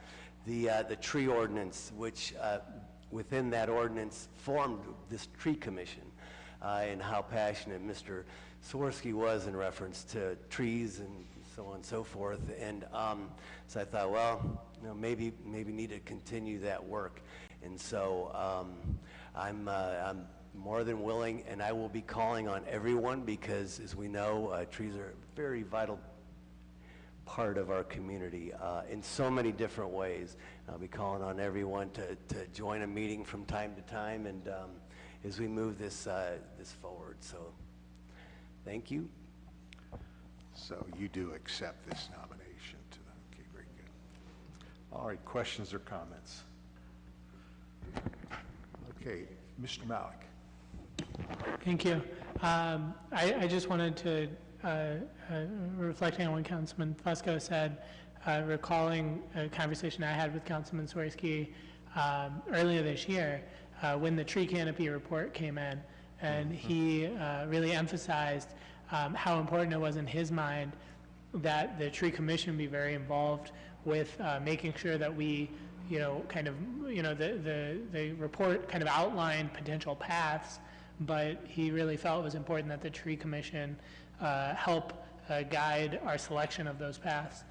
the tree ordinance, which within that ordinance formed this tree commission, and how passionate Mr. Swirsky was in reference to trees and so on and so forth. And so I thought, well, maybe need to continue that work. And so I'm more than willing, and I will be calling on everyone because, as we know, trees are a very vital part of our community in so many different ways. I'll be calling on everyone to join a meeting from time to time, and as we move this forward. So, thank you. So you do accept this nomination to them. Okay, very good. All right, questions or comments? Okay, Mr. Malik. Thank you. I just wanted to, reflecting on what Councilman Fusco said, recalling a conversation I had with Councilman Swirsky earlier this year when the tree canopy report came in, and he really emphasized how important it was in his mind that the tree commission be very involved with making sure that we, the report kind of outlined potential paths, but he really felt it was important that the tree commission help guide our selection of those paths.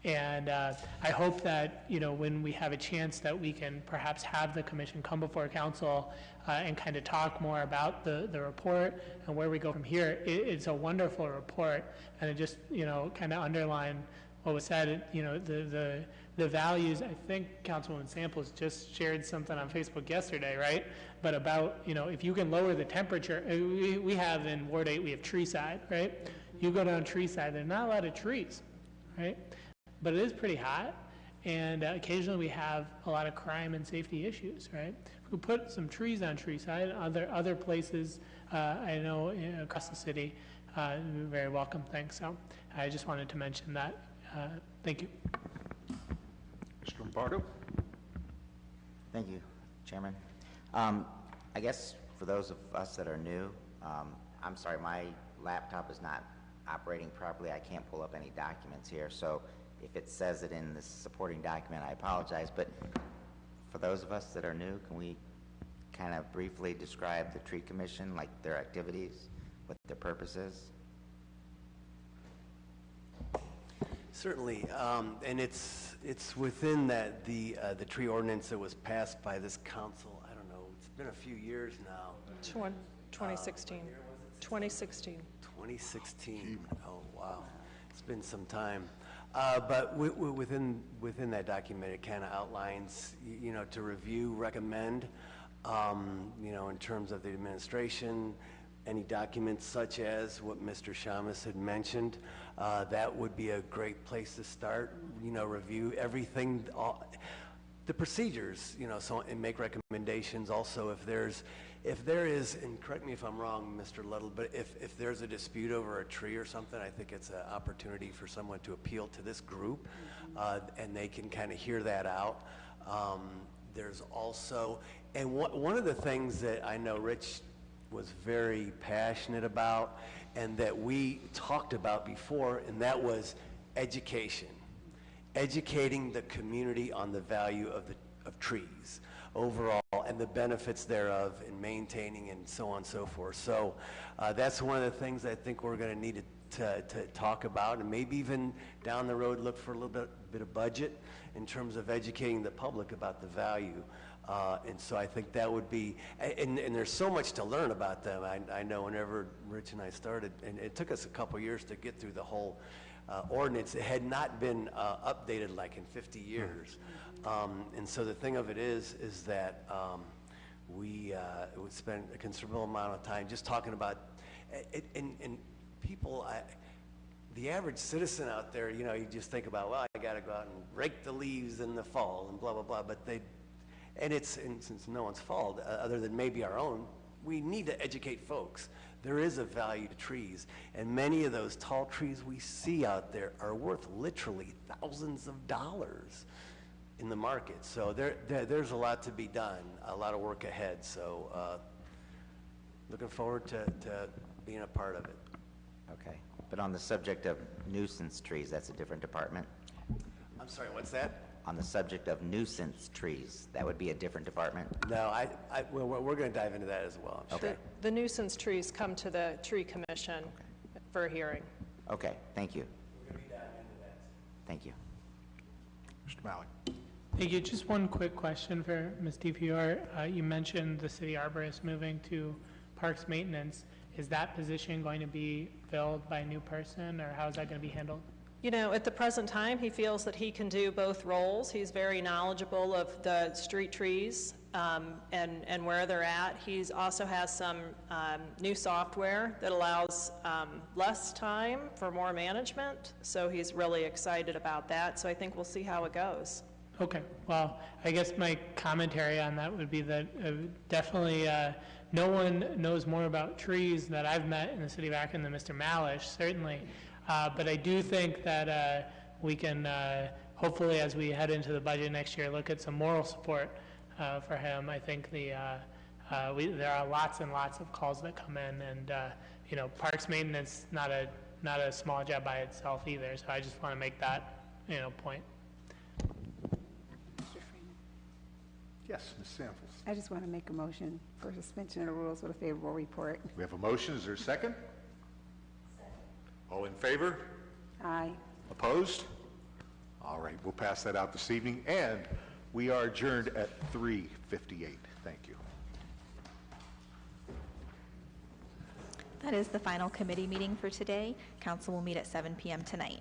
And I hope that, when we have a chance that we can perhaps have the commission come before council and kind of talk more about the report and where we go from here. It's a wonderful report, and it just, kind of underline what was said, the values. I think Councilwoman Samples just shared something on Facebook yesterday, right? But about, if you can lower the temperature, we have in Ward 8, we have Treeside, right? You go down Treeside, there are not a lot of trees, right? But it is pretty hot, and occasionally we have a lot of crime and safety issues, right? If we put some trees on Treeside, other places, I know across the city, you're very welcome, thanks. So I just wanted to mention that. Thank you. Mr. Lombardo? Thank you, Chairman. I guess for those of us that are new, I'm sorry, my laptop is not operating properly. I can't pull up any documents here, so if it says it in this supporting document, I apologize, but for those of us that are new, can we kind of briefly describe the tree commission, like their activities, what their purpose is? Certainly, and it's within that the tree ordinance that was passed by this council. I don't know, it's been a few years now. 2016. 2016. 2016. Oh wow, it's been some time. But within that document, it kind of outlines, to review, recommend, in terms of the administration, any documents such as what Mr. Shamus had mentioned. That would be a great place to start. Review everything, the procedures, and make recommendations. Also, if there is, and correct me if I'm wrong, Mr. Luddle, but if there's a dispute over a tree or something, I think it's an opportunity for someone to appeal to this group, and they can kind of hear that out. There's also, and one of the things that I know Rich was very passionate about, and that we talked about before, and that was education. Educating the community on the value of trees overall, and the benefits thereof, and maintaining, and so on and so forth. So that's one of the things I think we're going to need to talk about, and maybe even down the road look for a little bit of budget in terms of educating the public about the value And so I think that would be, and there's so much to learn about them. I know whenever Rich and I started, and it took us a couple years to get through the whole ordinance. It had not been updated like in 50 years. And so the thing of it is that we would spend a considerable amount of time just talking about it, and people, the average citizen out there, you know, you just think about, well, I got to go out and rake the leaves in the fall and blah, blah, blah, but and since no one's fault, other than maybe our own, we need to educate folks. There is a value to trees, and many of those tall trees we see out there are worth literally thousands of dollars in the market. So there's a lot to be done, a lot of work ahead. So looking forward to being a part of it. Okay. But on the subject of nuisance trees, that's a different department? I'm sorry, what's that? On the subject of nuisance trees, that would be a different department? No, we're going to dive into that as well. Okay. The nuisance trees come to the tree commission for a hearing. Okay, thank you. We're going to be diving into that. Thank you. Mr. Malik. Thank you. Just one quick question for Ms. DeFiore. You mentioned the city arborist moving to parks maintenance. Is that position going to be filled by a new person, or how is that going to be handled? You know, at the present time, he feels that he can do both roles. He's very knowledgeable of the street trees and where they're at. He also has some new software that allows less time for more management, so he's really excited about that. So I think we'll see how it goes. Okay, well, I guess my commentary on that would be that definitely no one knows more about trees that I've met in the city of Akron than Mr. Malish, certainly. But I do think that we can, hopefully as we head into the budget next year, look at some moral support for him. I think there are lots and lots of calls that come in, and you know, parks maintenance, not a small job by itself either, so I just want to make that, you know, point. Mr. Freeman. Yes, Ms. Samples. I just want to make a motion for suspension of the rules with a favorable report. We have a motion. Is there a second? All in favor? Aye. Opposed? All right, we'll pass that out this evening, and we are adjourned at 3:58. Thank you. That is the final committee meeting for today. Council will meet at 7 p.m. tonight.